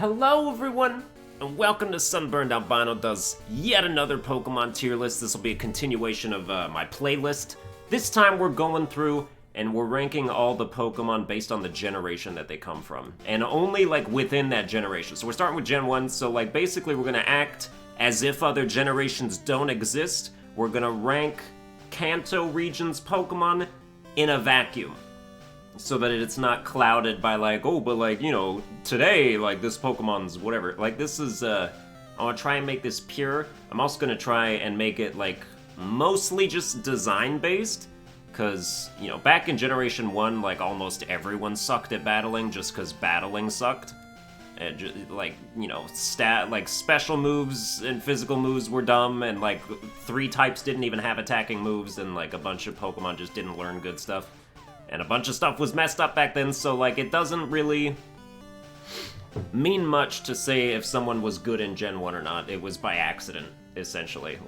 Hello everyone, and welcome to Sunburned Albino does yet another Pokemon tier list. This will be a continuation of my playlist. This time we're going through and we're ranking all the Pokemon based on the generation that they come from. And only like within that generation. So we're starting with Gen 1, so like basically we're gonna act as if other generations don't exist. We're gonna rank Kanto region's Pokemon in a vacuum, so that it's not clouded by like, oh, but like, you know, today, like, this Pokemon's whatever. Like, this is, I want to try and make this pure. I'm also going to try and make it, like, mostly just design-based, because, you know, back in Generation 1, like, almost everyone sucked at battling just because battling sucked. And just, like, you know, special moves and physical moves were dumb, and, like, 3 types didn't even have attacking moves, and, like, a bunch of Pokemon just didn't learn good stuff. And a bunch of stuff was messed up back then, so, like, it doesn't really mean much to say if someone was good in Gen 1 or not. It was by accident, essentially.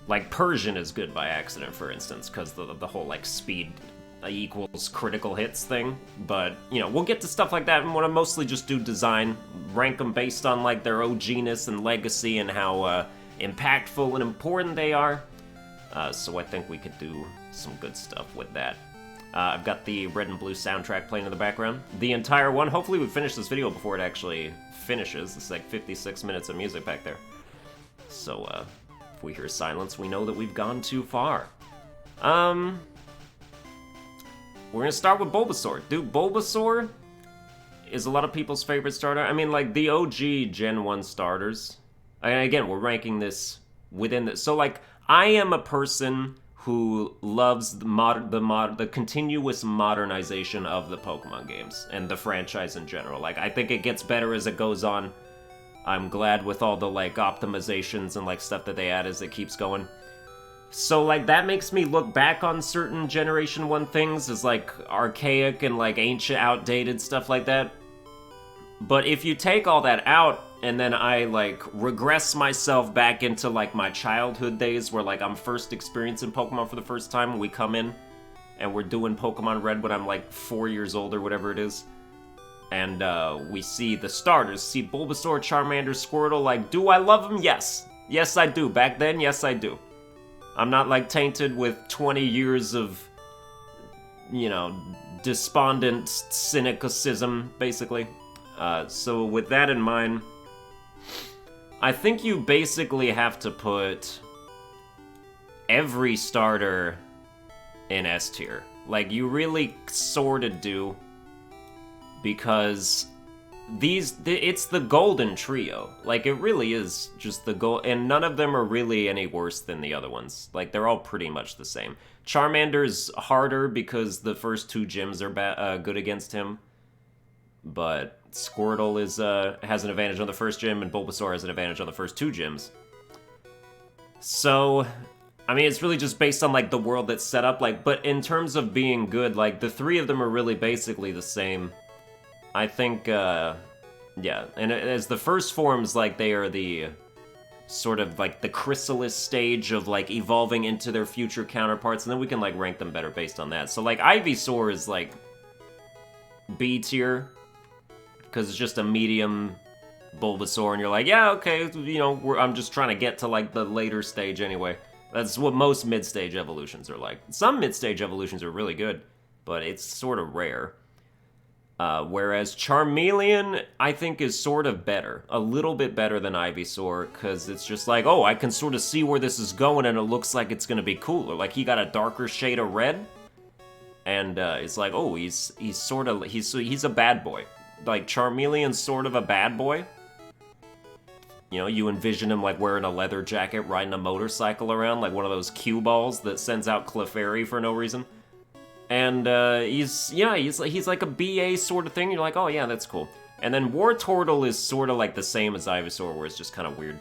Like Persian is good by accident, for instance, because the whole, like, speed equals critical hits thing. But, you know, we'll get to stuff like that, and want to mostly just do design, rank them based on, like, their OG-ness and legacy and how impactful and important they are. So I think we could do some good stuff with that. I've got the red and blue soundtrack playing in the background. The entire one. Hopefully we finish this video before it actually finishes. It's like 56 minutes of music back there. So, if we hear silence, we know that we've gone too far. We're gonna start with Bulbasaur. Dude, Bulbasaur is a lot of people's favorite starter. I mean, like, the OG Gen 1 starters. Again, we're ranking this within the... So, like, I am a person who loves the continuous modernization of the Pokemon games and the franchise in general. Like, I think it gets better as it goes on. I'm glad with all the, like, optimizations and, like, stuff that they add as it keeps going. So, like, that makes me look back on certain Generation 1 things as, like, archaic and, like, ancient, outdated stuff like that. But if you take all that out, and then I, like, regress myself back into, like, my childhood days where, like, I'm first experiencing Pokemon for the first time when we come in and we're doing Pokemon Red when I'm, like, 4 years old or whatever it is. And, we see the starters. See Bulbasaur, Charmander, Squirtle. Like, do I love them? Yes. Yes, I do. Back then, yes, I do. I'm not, like, tainted with 20 years of, you know, despondent cynicism, basically. So with that in mind, I think you basically have to put every starter in S tier. Like, you really sorta do, because it's the golden trio. Like, it really is just the gold, and none of them are really any worse than the other ones. Like, they're all pretty much the same. Charmander's harder because the first 2 gyms are good against him, but Squirtle has an advantage on the first gym, and Bulbasaur has an advantage on the first 2 gyms. So, I mean, it's really just based on, like, the world that's set up, like, but in terms of being good, like, the 3 of them are really basically the same. I think, yeah, and as the first forms, like, they are the sort of, like, the chrysalis stage of, like, evolving into their future counterparts, and then we can, like, rank them better based on that. So, like, Ivysaur is, like, B tier, because it's just a medium Bulbasaur, and you're like, yeah, okay, you know, I'm just trying to get to, like, the later stage anyway. That's what most mid-stage evolutions are like. Some mid-stage evolutions are really good, but it's sort of rare. Whereas Charmeleon, I think, is sort of better. A little bit better than Ivysaur, because it's just like, oh, I can sort of see where this is going, and it looks like it's going to be cooler. Like, he got a darker shade of red, and it's like, oh, he's a bad boy. Like, Charmeleon's sort of a bad boy. You know, you envision him, like, wearing a leather jacket, riding a motorcycle around, like one of those cue balls that sends out Clefairy for no reason. And, he's like a BA sort of thing. You're like, oh, yeah, that's cool. And then Wartortle is sort of, like, the same as Ivysaur, where it's just kind of weird.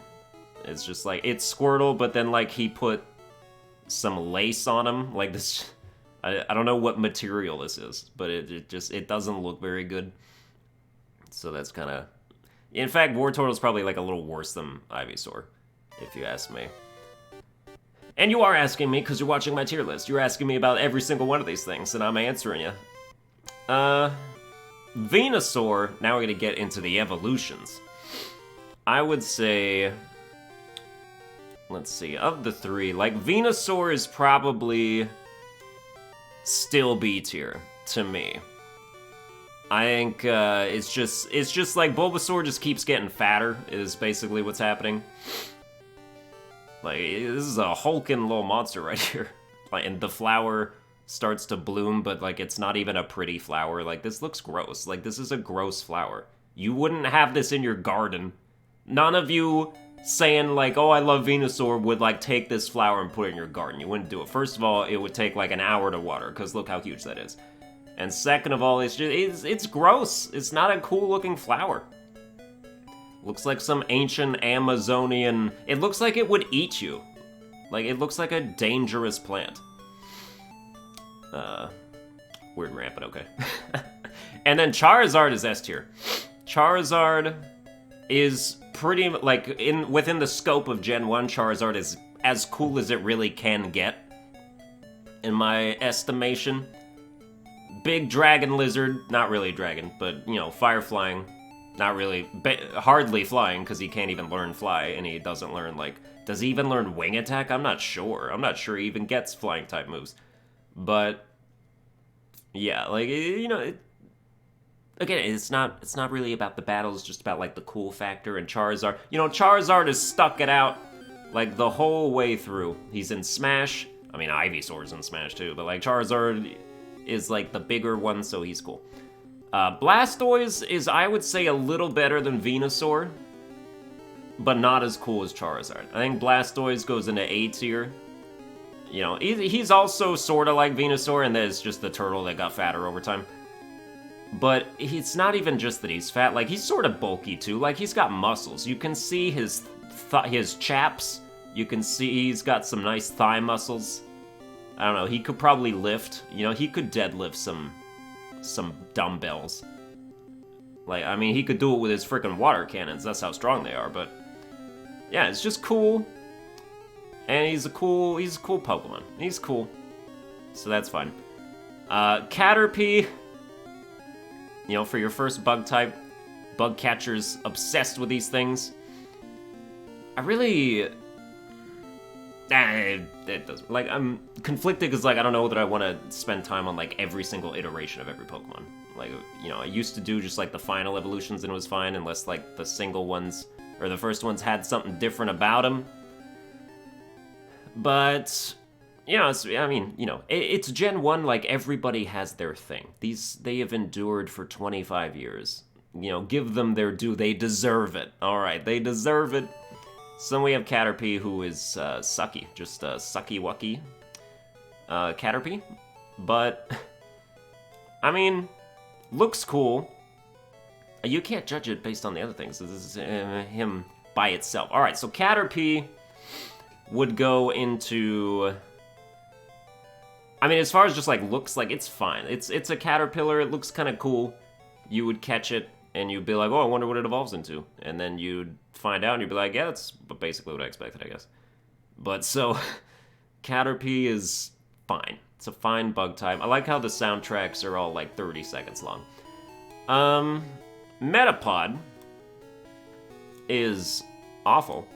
It's just, like, it's Squirtle, but then, like, he put some lace on him. Like, this... I don't know what material this is, but it doesn't look very good. So that's kind of... In fact, Wartortle's probably, like, a little worse than Ivysaur, if you ask me. And you are asking me, because you're watching my tier list. You're asking me about every single one of these things, and I'm answering you. Venusaur, now we're gonna get into the evolutions. I would say, let's see, of the three, like, Venusaur is probably still B tier to me. I think it's just like Bulbasaur just keeps getting fatter, is basically what's happening. Like, this is a hulking little monster right here. And the flower starts to bloom, but, like, it's not even a pretty flower. Like, this looks gross. Like, this is a gross flower. You wouldn't have this in your garden. None of you saying, like, oh, I love Venusaur would, like, take this flower and put it in your garden. You wouldn't do it. First of all, it would take, like, an hour to water, because look how huge that is. And second of all, it's gross. It's not a cool-looking flower. Looks like some ancient Amazonian... It looks like it would eat you. Like, it looks like a dangerous plant. Weird ramp, but okay. And then Charizard is S tier. Charizard is pretty, like, within the scope of Gen 1, Charizard is as cool as it really can get, in my estimation. Big dragon lizard, not really dragon, but, you know, fire flying. Not really, hardly flying, because he can't even learn fly, and he doesn't learn, like, does he even learn wing attack? I'm not sure. I'm not sure he even gets flying type moves. But, yeah, like, you know, again, it's not really about the battle, it's just about, like, the cool factor, and Charizard, you know, Charizard has stuck it out, like, the whole way through. He's in Smash, I mean, Ivysaur's in Smash too, but, like, Charizard is, like, the bigger one, so he's cool. Blastoise is, I would say, a little better than Venusaur, but not as cool as Charizard. I think Blastoise goes into A tier. You know, he's also sort of like Venusaur, and there's just the turtle that got fatter over time. But it's not even just that he's fat, like, he's sort of bulky too, like, he's got muscles. You can see his chaps, you can see he's got some nice thigh muscles. I don't know, he could probably lift, you know, he could deadlift some dumbbells. Like, I mean, he could do it with his freaking water cannons, that's how strong they are, but yeah, it's just cool. And he's a cool Pokemon. He's cool. So that's fine. Caterpie, you know, for your first bug type, bug catchers obsessed with these things. I really... it doesn't... Like, I'm conflicted because, like, I don't know that I want to spend time on, like, every single iteration of every Pokemon. Like, you know, I used to do just, like, the final evolutions and it was fine, unless, like, the single ones, or the first ones had something different about them. But, you know, I mean, you know, it's Gen 1, like, everybody has their thing. They have endured for 25 years. You know, give them their due. They deserve it. Alright, they deserve it. So then we have Caterpie, who is sucky. Just sucky-wucky Caterpie. But, I mean, looks cool. You can't judge it based on the other things. This is him by itself. Alright, so Caterpie would go into... I mean, as far as just, like, looks, like, it's fine. It's a caterpillar, it looks kind of cool. You would catch it, and you'd be like, oh, I wonder what it evolves into. And then you'd find out, and you'd be like, yeah, that's basically what I expected, I guess. But, so, Caterpie is fine. It's a fine bug type. I like how the soundtracks are all, like, 30 seconds long. Metapod is awful.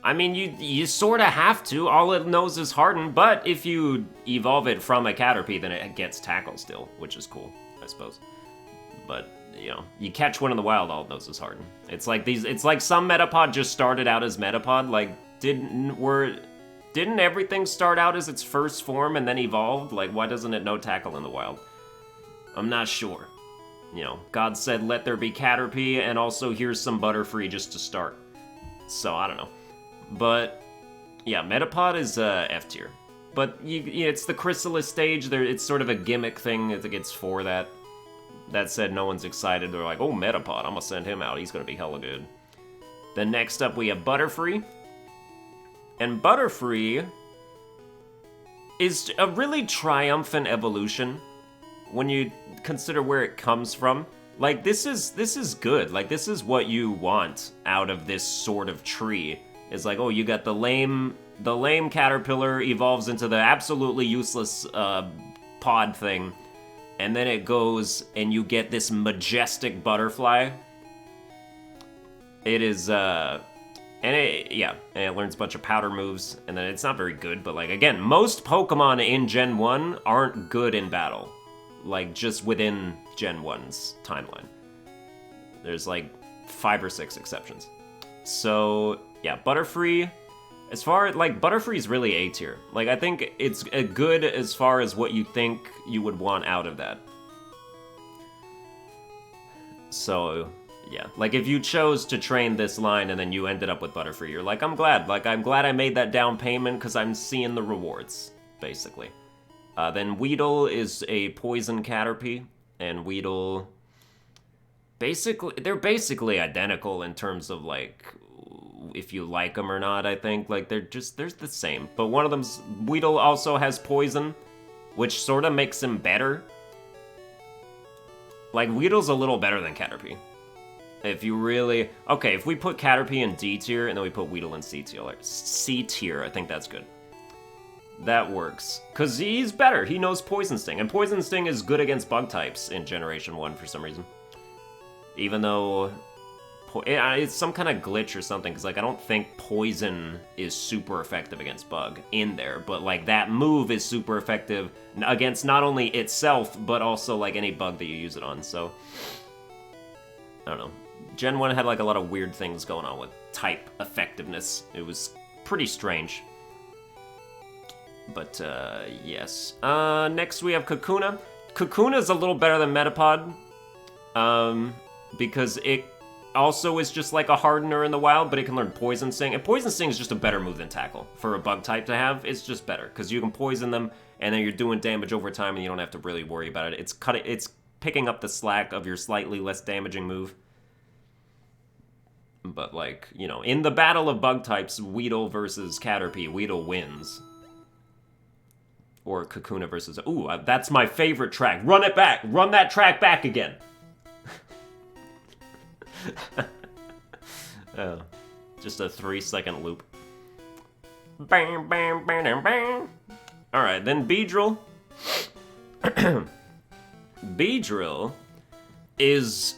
I mean, you sort of have to. All it knows is Harden, but if you evolve it from a Caterpie, then it gets Tackle still, which is cool, I suppose. But, you know, you catch one in the wild, all it knows is Harden. It's like it's like some Metapod just started out as Metapod. Like, didn't everything start out as its first form and then evolved? Like, why doesn't it know Tackle in the wild? I'm not sure. You know, God said, let there be Caterpie, and also here's some Butterfree just to start. So, I don't know. But, yeah, Metapod is F tier. But it's the Chrysalis stage. It's sort of a gimmick thing. I think it's for that. That said, no one's excited. They're like, oh, Metapod, I'm gonna send him out. He's gonna be hella good. Then next up, we have Butterfree. And Butterfree is a really triumphant evolution when you consider where it comes from. Like, this is good. Like, this is what you want out of this sort of tree. It's like, oh, you got the lame caterpillar evolves into the absolutely useless pod thing, and then it goes and you get this majestic butterfly. It is, and it learns a bunch of powder moves, and then it's not very good, but like, again, most Pokemon in Gen 1 aren't good in battle. Like, just within Gen 1's timeline. There's like 5 or 6 exceptions. So, yeah, Butterfree, as far, like, Butterfree's really A tier. Like, I think it's good as far as what you think you would want out of that. So, yeah, like, if you chose to train this line and then you ended up with Butterfree, you're like, I'm glad I made that down payment because I'm seeing the rewards, basically. Then Weedle is a poison Caterpie, and Weedle, they're basically identical in terms of, like, if you like them or not, I think. Like, they're the same. But one of them's, Weedle also has poison, which sort of makes him better. Like, Weedle's a little better than Caterpie. If you really, okay, if we put Caterpie in D tier, and then we put Weedle in C tier, I think that's good. That works. Because he's better. He knows Poison Sting. And Poison Sting is good against bug types in Generation 1 for some reason. Even though it's some kind of glitch or something. Because, like, I don't think Poison is super effective against bug in there. But, like, that move is super effective against not only itself, but also, like, any bug that you use it on. So, I don't know. Gen 1 had, like, a lot of weird things going on with type effectiveness. It was pretty strange. But, yes. Next we have Kikuna. Kakuna's a little better than Metapod. Because it also is just like a hardener in the wild, but it can learn Poison Sting. And Poison Sting is just a better move than Tackle. For a bug type to have, it's just better. Because you can poison them, and then you're doing damage over time, and you don't have to really worry about it. It's picking up the slack of your slightly less damaging move. But, like, you know, in the battle of bug types, Weedle versus Caterpie, Weedle wins. Or Kikuna versus... Ooh, that's my favorite track. Run it back! Run that track back again! Just a 3-second loop. Bam, bam, bam, bam, bam. Alright, then Beedrill. Beedrill is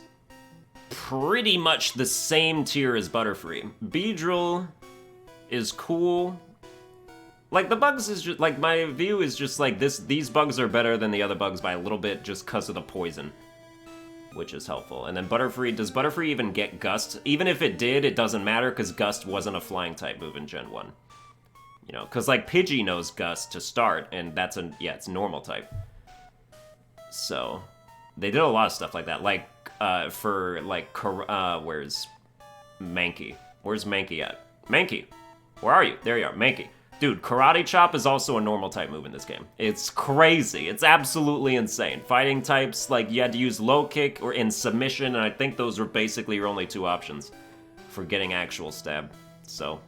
pretty much the same tier as Butterfree. Beedrill is cool. Like, the bugs is just, like, my view is just, like, these bugs are better than the other bugs by a little bit just because of the poison, which is helpful. And then Butterfree, does Butterfree even get Gust? Even if it did, it doesn't matter because Gust wasn't a flying type move in Gen 1. You know, because, like, Pidgey knows Gust to start, and that's it's normal type. So, they did a lot of stuff like that. Like, where's Mankey? Where's Mankey at? Mankey! Where are you? There you are, Mankey. Dude, Karate Chop is also a normal type move in this game. It's crazy. It's absolutely insane. Fighting types, like, you had to use low kick or in submission, and I think those were basically your only 2 options for getting actual stab. So,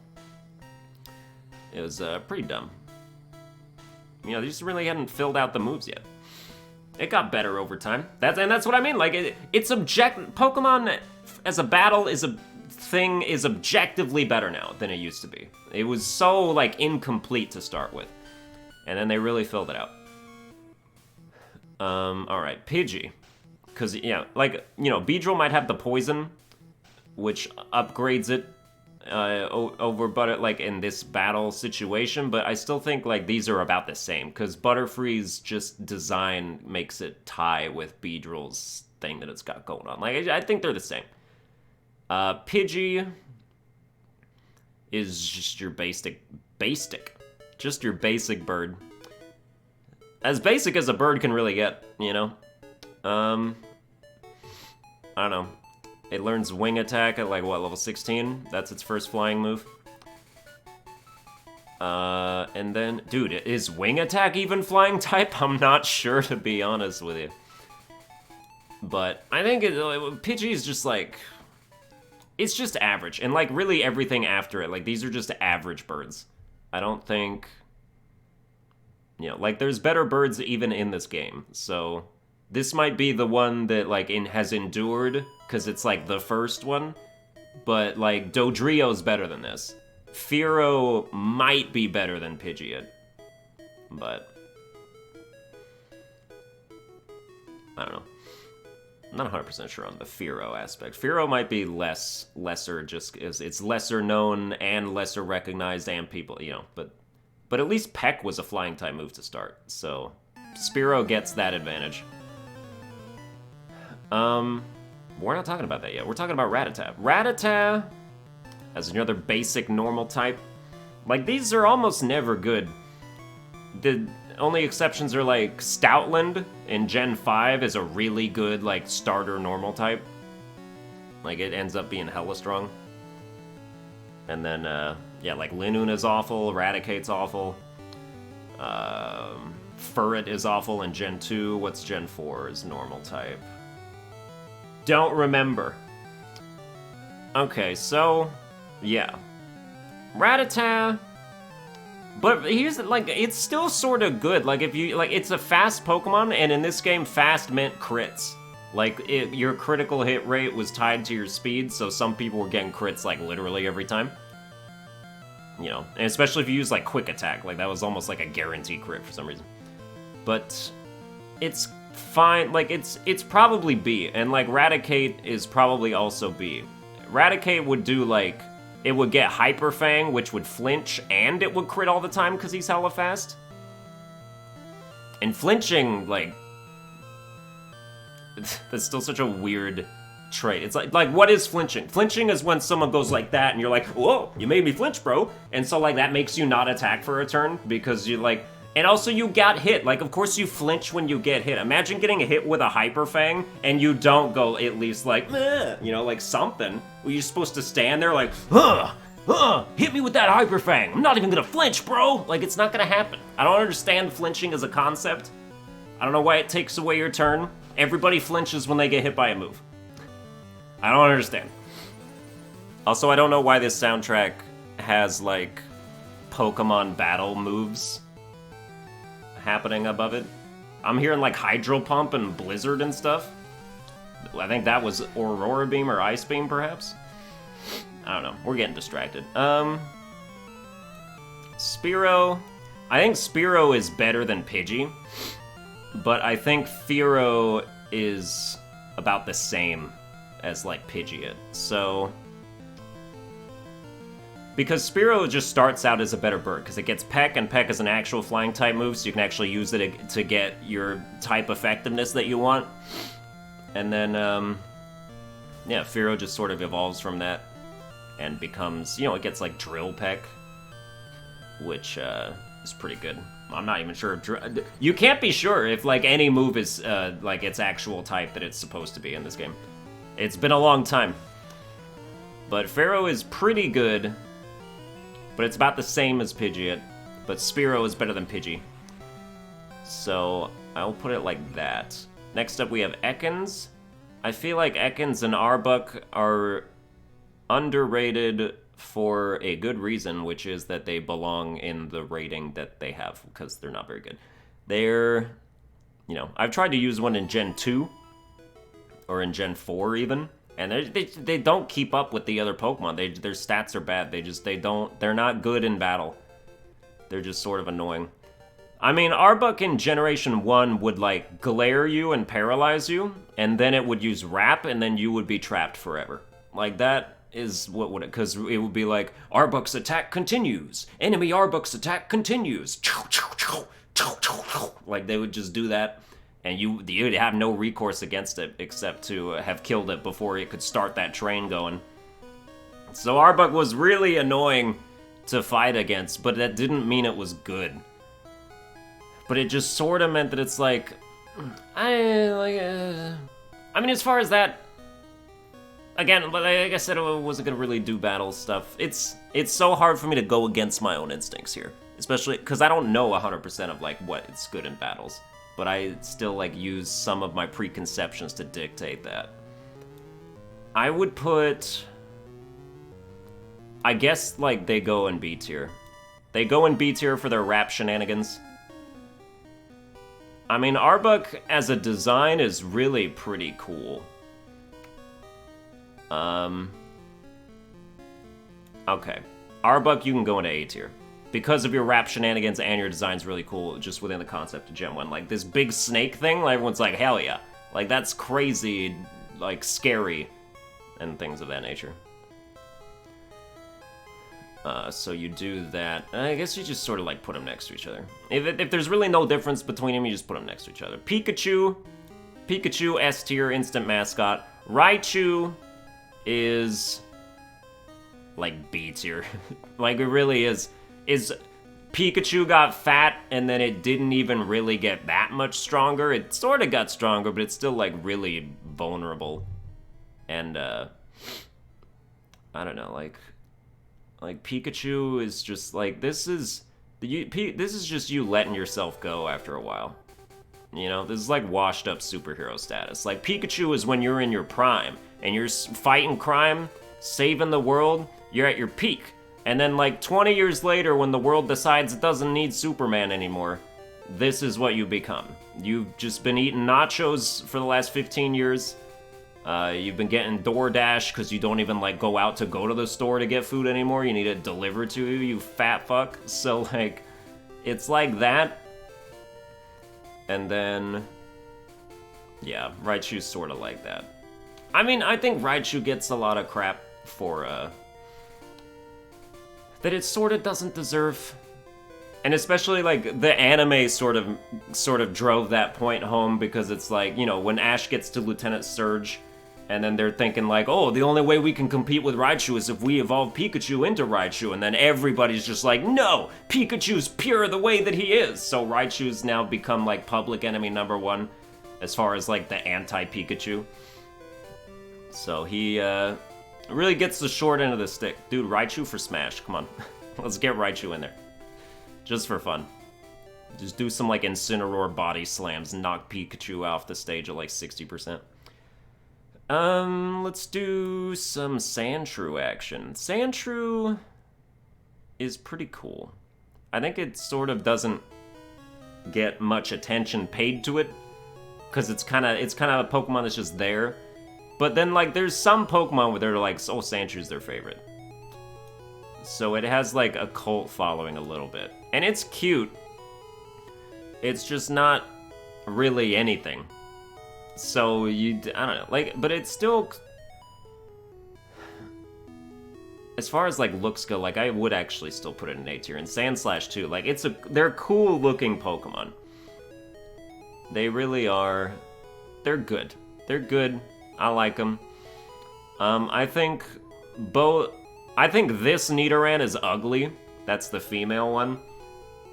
it was pretty dumb. You know, they just really hadn't filled out the moves yet. It got better over time. That's what I mean. Like, Pokemon as a battle is objectively better now than it used to be. It was so, like, incomplete to start with. And then they really filled it out. Alright, Pidgey. Because, yeah, like, you know, Beedrill might have the poison, which upgrades it over like, in this battle situation, but I still think, like, these are about the same, because Butterfree's just design makes it tie with Beedrill's thing that it's got going on. Like, I think they're the same. Pidgey is just your basic, just your basic bird. As basic as a bird can really get, you know? I don't know. It learns Wing Attack at, like, what, level 16? That's its first flying move. And then, dude, is Wing Attack even flying type? I'm not sure, to be honest with you. But I think Pidgey is just, like... It's just average, and, like, really everything after it, like, these are just average birds. I don't think, you know, like, there's better birds even in this game, so this might be the one that, like, has endured, because it's, like, the first one, but, like, Dodrio's better than this. Fearow might be better than Pidgeot, but... I don't know. I'm not 100% sure on the Fearow aspect. Fearow might be lesser just because it's lesser known and lesser recognized and people, you know, but at least Peck was a flying type move to start, so Spiro gets that advantage. We're not talking about that yet. We're talking about Ratatat. Ratatat as another basic normal type. Like, these are almost never good. The only exceptions are, like, Stoutland in Gen 5 is a really good, like, starter normal type. Like, it ends up being hella strong. And then, yeah, like, Linuna's awful, Raticate's awful. Furret is awful in Gen 2. What's Gen 4 is normal type? Don't remember. Okay, so, yeah. Ratatat. But here's, like, it's still sort of good. Like, if you, like, it's a fast Pokemon, and in this game, fast meant crits. Like, your critical hit rate was tied to your speed, so some people were getting crits, like, literally every time. You know, and especially if you use, like, Quick Attack. Like, that was almost like a guaranteed crit for some reason. But it's fine. Like, it's probably B, and, like, Raticate is probably also B. Raticate would do, like, it would get Hyper Fang, which would flinch, and it would crit all the time because he's hella fast. And flinching, like, that's still such a weird trait. It's like what is flinching? Flinching is when someone goes like that, and you're like, whoa, you made me flinch, bro. And so, like, that makes you not attack for a turn because you, like, and also you got hit. Like, of course you flinch when you get hit. Imagine getting hit with a Hyper Fang, and you don't go at least like, you know, like something. You're supposed to stand there like, hit me with that Hyper Fang. I'm not even gonna flinch, bro. Like, it's not gonna happen. I don't understand flinching as a concept. I don't know why it takes away your turn. Everybody flinches when they get hit by a move. I don't understand. Also, I don't know why this soundtrack has, like, Pokemon battle moves happening above it. I'm hearing, like, Hydro Pump and Blizzard and stuff. I think that was Aurora Beam or Ice Beam, perhaps? I don't know. We're getting distracted. Spiro. I think Spiro is better than Pidgey, but I think Fearow is about the same as, like, Pidgeot. So, because Spiro just starts out as a better bird, because it gets Peck, and Peck is an actual flying type move, so you can actually use it to get your type effectiveness that you want. And then, yeah, Fearow just sort of evolves from that and becomes, you know, it gets, like, Drill Peck, which is pretty good. I'm not even sure if you can't be sure if, like, any move is, like, its actual type that it's supposed to be in this game. It's been a long time. But Fearow is pretty good, but it's about the same as Pidgeot, but Spiro is better than Pidgey. So, I'll put it like that. Next up, we have Ekans. I feel like Ekans and Arbok are underrated for a good reason, which is that they belong in the rating that they have, because they're not very good. They're, you know, I've tried to use one in Gen 2, or in Gen 4 even, and they don't keep up with the other Pokemon. Their stats are bad. They're not good in battle. They're just sort of annoying. I mean, Arbok in Generation 1 would, like, glare you and paralyze you, and then it would use Wrap, and then you would be trapped forever. Like, that is what would it, because it would be like, Arbok's attack continues, enemy Arbok's attack continues, like, they would just do that, and you'd have no recourse against it, except to have killed it before it could start that train going. So Arbok was really annoying to fight against, but that didn't mean it was good. But it just sort of meant that it's like, I mean, as far as that, again, like I said, I wasn't gonna really do battle stuff. It's so hard for me to go against my own instincts here, especially because I don't know 100% of, like, what it's good in battles, but I still, like, use some of my preconceptions to dictate that. I would put, I guess, like, they go in B tier. They go in B tier for their rap shenanigans. I mean, Arbok as a design is really pretty cool. Okay. Arbok, you can go into A tier. Because of your rap shenanigans and your design's really cool, just within the concept of Gen 1. Like, this big snake thing, like, everyone's like, hell yeah. Like, that's crazy, like, scary, and things of that nature. So you do that. I guess you just sort of, like, put them next to each other. If there's really no difference between them, you just put them next to each other. Pikachu, S tier, instant mascot. Raichu is, like, B tier. Like, it really is. Pikachu got fat, and then it didn't even really get that much stronger. It sort of got stronger, but it's still, like, really vulnerable. And, I don't know, like Pikachu is just, like, this is just you letting yourself go after a while. You know, this is like washed up superhero status. Like, Pikachu is when you're in your prime, and you're fighting crime, saving the world, you're at your peak. And then, like, 20 years later, when the world decides it doesn't need Superman anymore, this is what you become. You've just been eating nachos for the last 15 years. You've been getting DoorDash because you don't even, like, go out to go to the store to get food anymore. You need it delivered to you, you fat fuck. So, like, it's like that. And then, yeah, Raichu's sort of like that. I mean, I think Raichu gets a lot of crap for, that it sort of doesn't deserve. And especially, like, the anime sort of drove that point home, because it's like, you know, when Ash gets to Lieutenant Surge, and then they're thinking, like, oh, the only way we can compete with Raichu is if we evolve Pikachu into Raichu, and then everybody's just like, no, Pikachu's pure the way that he is. So Raichu's now become, like, public enemy #1 as far as, like, the anti-Pikachu. So he, really gets the short end of the stick. Dude, Raichu for Smash, come on. Let's get Raichu in there. Just for fun. Just do some, like, Incineroar body slams and knock Pikachu off the stage at, like, 60%. Let's do some Sandshrew action. Sandshrew is pretty cool. I think it sort of doesn't get much attention paid to it, because it's kind of a Pokemon that's just there. But then, like, there's some Pokemon where they're like, oh, Sandshrews their favorite. So it has, like, a cult following a little bit. And it's cute. It's just not really anything. So I don't know, like, but it's still, as far as, like, looks go, like, I would actually still put it in A tier. And Sandslash too, like, they're cool looking Pokemon. They really are. They're good. They're good. I like them. I think this Nidoran is ugly. That's the female one.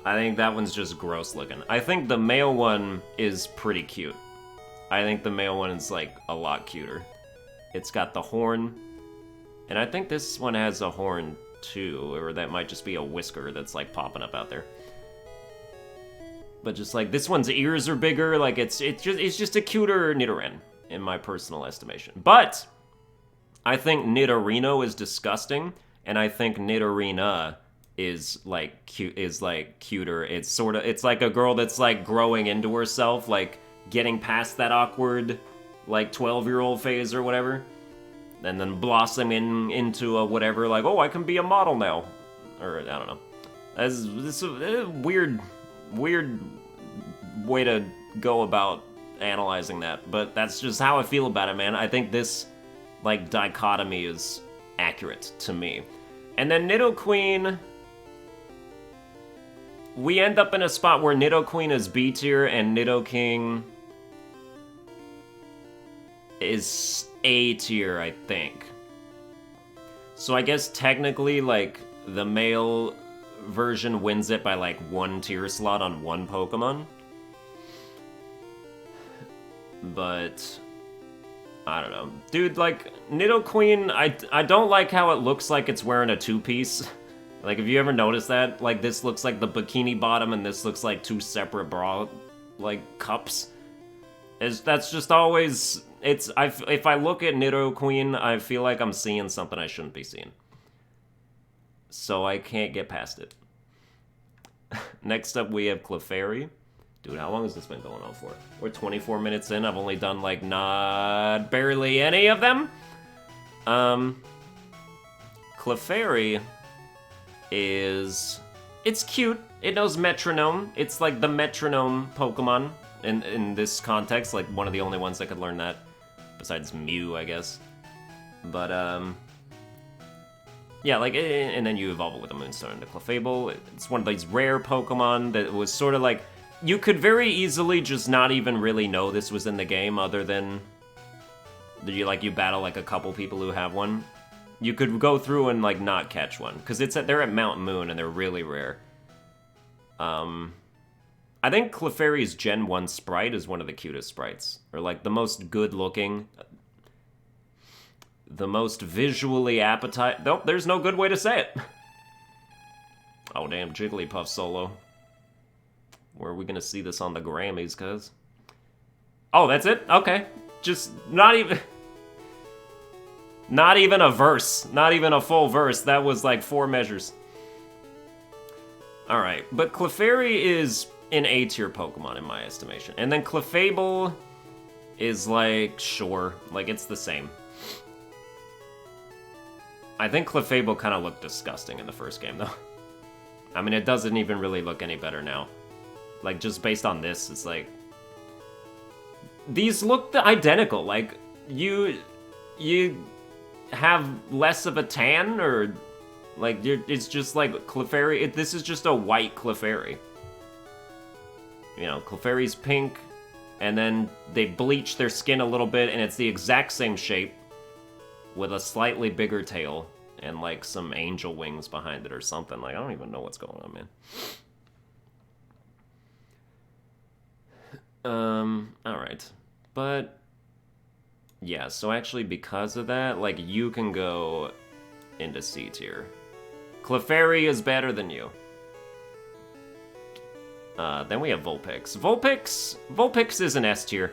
I think that one's just gross looking. I think the male one is pretty cute. I think the male one is, like, a lot cuter. It's got the horn. And I think this one has a horn too, or that might just be a whisker that's, like, popping up out there. But just, like, this one's ears are bigger. Like, it's just a cuter Nidoran, in my personal estimation. But I think Nidorino is disgusting, and I think Nidorina is, like, cuter. It's like a girl that's, like, growing into herself, like, getting past that awkward, like, 12-year-old phase or whatever, and then blossoming into a whatever, like, oh, I can be a model now, or I don't know. This is a weird way to go about analyzing that, but that's just how I feel about it, man. I think this, like, dichotomy is accurate to me. And then Nidoqueen, we end up in a spot where Nidoqueen is B tier and Nidoking is A tier, I think. So I guess technically, like, the male version wins it by, like, 1 tier slot on 1 Pokemon. But I don't know. Dude, like, Nidoqueen, I don't like how it looks like it's wearing a 2-piece. Like, have you ever noticed that? Like, this looks like the bikini bottom and this looks like 2 separate bra, like, cups. That's just always, if I look at Nidoqueen, I feel like I'm seeing something I shouldn't be seeing. So I can't get past it. Next up, we have Clefairy. Dude, how long has this been going on for? We're 24 minutes in. I've only done, like, not barely any of them. Clefairy is... It's cute. It knows Metronome. It's, like, the Metronome Pokemon. in this context, like one of the only ones that could learn that, besides Mew, I guess. But yeah, like, and then you evolve it with a Moonstone into Clefable. It's one of these rare Pokemon that was sort of like, you could very easily just not even really know this was in the game, other than you battle like a couple people who have one. You could go through and like not catch one, because they're at Mount Moon and they're really rare. I think Clefairy's Gen 1 sprite is one of the cutest sprites, or like the most good looking, the most visually appetite. Nope, there's no good way to say it. Oh damn, Jigglypuff solo. Where are we gonna see this on the Grammys, cuz? Oh, that's it? Okay. Just not even a verse. Not even a full verse. That was like 4 measures. Alright, but Clefairy is an A-tier Pokemon in my estimation. And then Clefable is like, sure, like it's the same. I think Clefable kind of looked disgusting in the first game, though. I mean, it doesn't even really look any better now. Like, just based on this, it's like... These look identical, like, you have less of a tan, or... Like, it's just like Clefairy. This is just a white Clefairy. You know, Clefairy's pink, and then they bleach their skin a little bit, and it's the exact same shape, with a slightly bigger tail, and like some angel wings behind it or something. Like, I don't even know what's going on, man. Alright. But, yeah, so actually because of that, like, you can go into C tier. Clefairy is better than you. Then we have Vulpix. Vulpix is an S tier.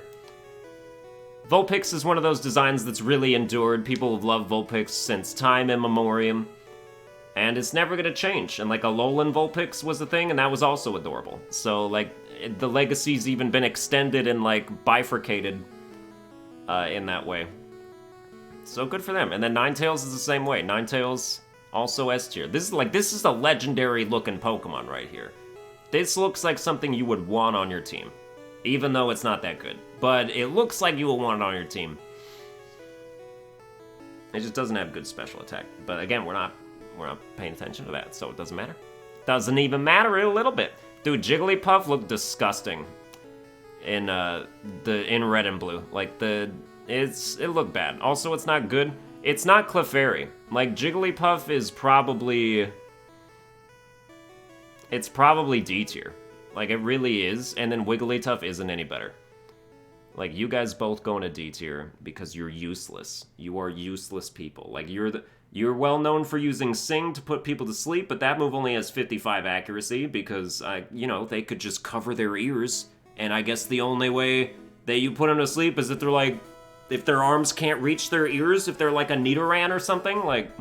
Vulpix is one of those designs that's really endured. People have loved Vulpix since time immemorial. And it's never gonna change. And like Alolan Vulpix was a thing, and that was also adorable. So like, the legacy's even been extended and like bifurcated in that way. So good for them. And then Ninetales is the same way. Ninetales, also S tier. This is a legendary looking Pokemon right here. This looks like something you would want on your team. Even though it's not that good. But it looks like you would want it on your team. It just doesn't have good special attack. But again, we're not paying attention to that, so it doesn't matter. Doesn't even matter a little bit. Dude, Jigglypuff looked disgusting in red and blue. Like it looked bad. Also, it's not good. It's not Clefairy. Like, Jigglypuff is probably... It's probably D tier. Like, it really is. And then Wigglytuff isn't any better. Like, you guys both go into D tier because you're useless. You are useless people. Like, you're well known for using Sing to put people to sleep, but that move only has 55 accuracy because, you know, they could just cover their ears. And I guess the only way that you put them to sleep is if they're like... If their arms can't reach their ears, if they're like a Nidoran or something, like...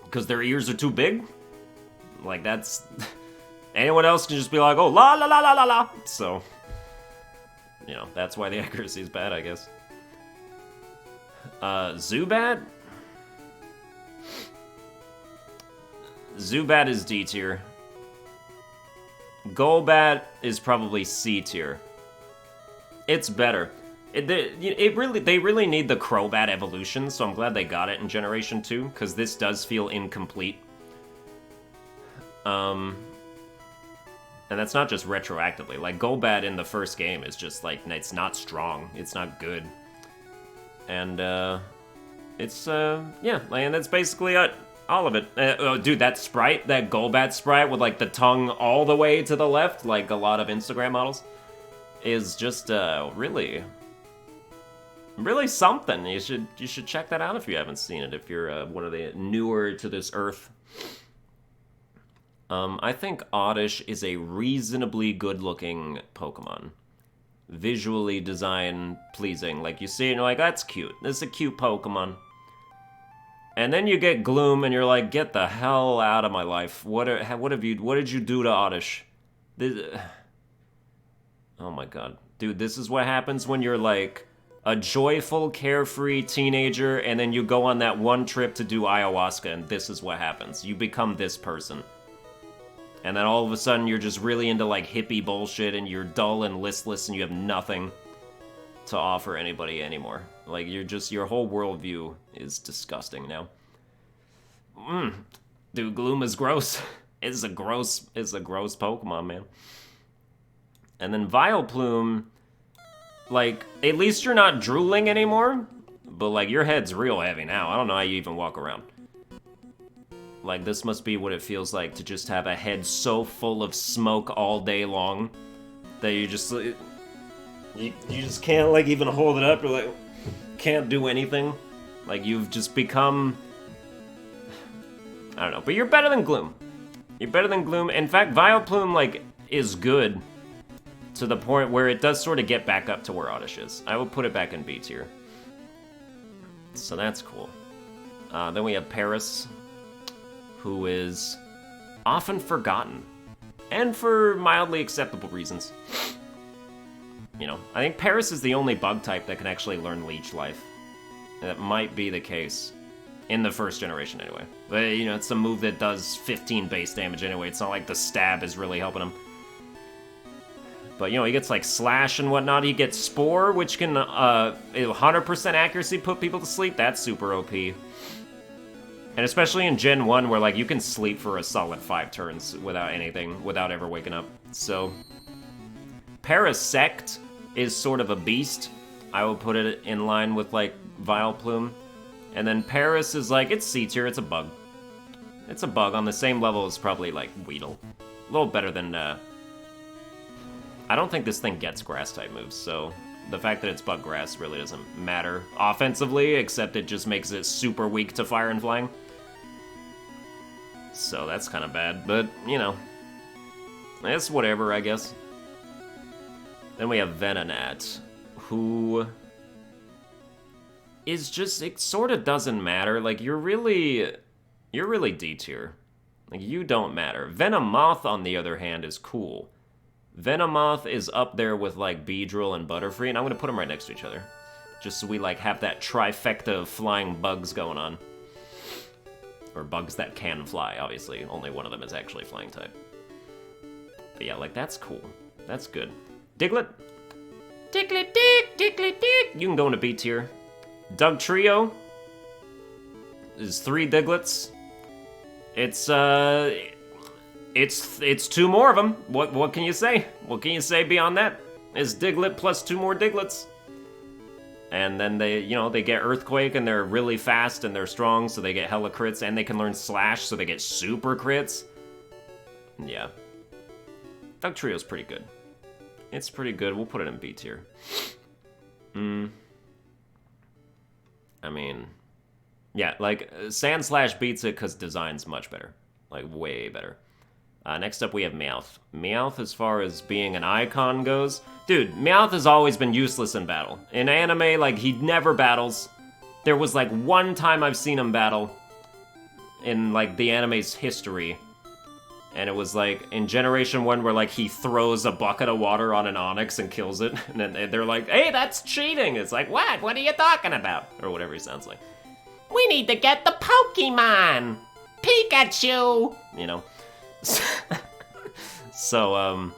Because their ears are too big? Like, that's... Anyone else can just be like, oh, la la la la la la! So... You know, that's why the accuracy is bad, I guess. Zubat? Zubat is D tier. Golbat is probably C tier. It's better. They really need the Crobat evolution, so I'm glad they got it in Generation 2, because this does feel incomplete. And that's not just retroactively. Like, Golbat in the first game is just, like, it's not strong. It's not good. And, it's, yeah, and that's basically all of it. Oh, dude, that sprite, that Golbat sprite with, like, the tongue all the way to the left, like a lot of Instagram models, is just, really something. You should check that out if you haven't seen it, if you're one of the newer to this earth. I think Oddish is a reasonably good-looking Pokemon. Visually designed, pleasing. Like, you see it and you're like, that's cute. This is a cute Pokemon. And then you get Gloom and you're like, get the hell out of my life. What did you do to Oddish? Oh my god. Dude, this is what happens when you're like a joyful, carefree teenager and then you go on that one trip to do ayahuasca and this is what happens. You become this person. And then all of a sudden you're just really into like hippie bullshit and you're dull and listless and you have nothing to offer anybody anymore. Like your whole worldview is disgusting now. Dude, Gloom is gross. It's a gross Pokemon, man. And then Vileplume, like, at least you're not drooling anymore, but like your head's real heavy now. I don't know how you even walk around. Like, this must be what it feels like to just have a head so full of smoke all day long that you just can't, like, even hold it up or, like, can't do anything. Like, you've just become... I don't know, but you're better than Gloom. You're better than Gloom. In fact, Vileplume, like, is good to the point where it does sort of get back up to where Oddish is. I will put it back in B tier. So that's cool. Then we have Paris, who is often forgotten, and for mildly acceptable reasons. You know, I think Paris is the only bug type that can actually learn Leech Life. That might be the case. In the first generation, anyway. But, you know, it's a move that does 15 base damage anyway. It's not like the stab is really helping him. But, you know, he gets, like, Slash and whatnot. He gets Spore, which can 100% accuracy put people to sleep. That's super OP. And especially in Gen 1, where, like, you can sleep for a solid 5 turns without anything, without ever waking up. So, Parasect is sort of a beast. I will put it in line with, like, Vileplume. And then Paris is like, it's C tier, it's a bug. It's a bug on the same level as probably, like, Weedle. A little better than, I don't think this thing gets grass-type moves, so the fact that it's bug grass really doesn't matter offensively, except it just makes it super weak to fire and flying. So that's kind of bad, but, you know, it's whatever, I guess. Then we have Venonat, who... is just, it sort of doesn't matter. Like, you're really D tier. Like, you don't matter. Venomoth, on the other hand, is cool. Venomoth is up there with, like, Beedrill and Butterfree, and I'm gonna put them right next to each other. Just so we, like, have that trifecta of flying bugs going on. Or bugs that can fly, obviously. Only one of them is actually flying type. But yeah, like, that's cool. That's good. Diglett? Diglett, Diglett, you can go into B tier. Doug Trio is 3 Diglets. It's 2 more of them. What can you say? What can you say beyond that? It's Diglett plus 2 more Diglets. And then they, you know, they get Earthquake and they're really fast and they're strong, so they get hella crits, and they can learn Slash, so they get super crits. Yeah. Doug Trio's pretty good. It's pretty good. We'll put it in B tier. I mean, yeah, like, Sandslash beats it because design's much better. Like, way better. Next up, we have Meowth. Meowth, as far as being an icon goes... Dude, Meowth has always been useless in battle. In anime, like, he never battles. There was, like, one time I've seen him battle in, like, the anime's history. And it was, like, in Generation 1 where, like, he throws a bucket of water on an Onix and kills it. And then they're like, hey, that's cheating! It's like, what? What are you talking about? Or whatever he sounds like. We need to get the Pokemon! Pikachu! You know? So,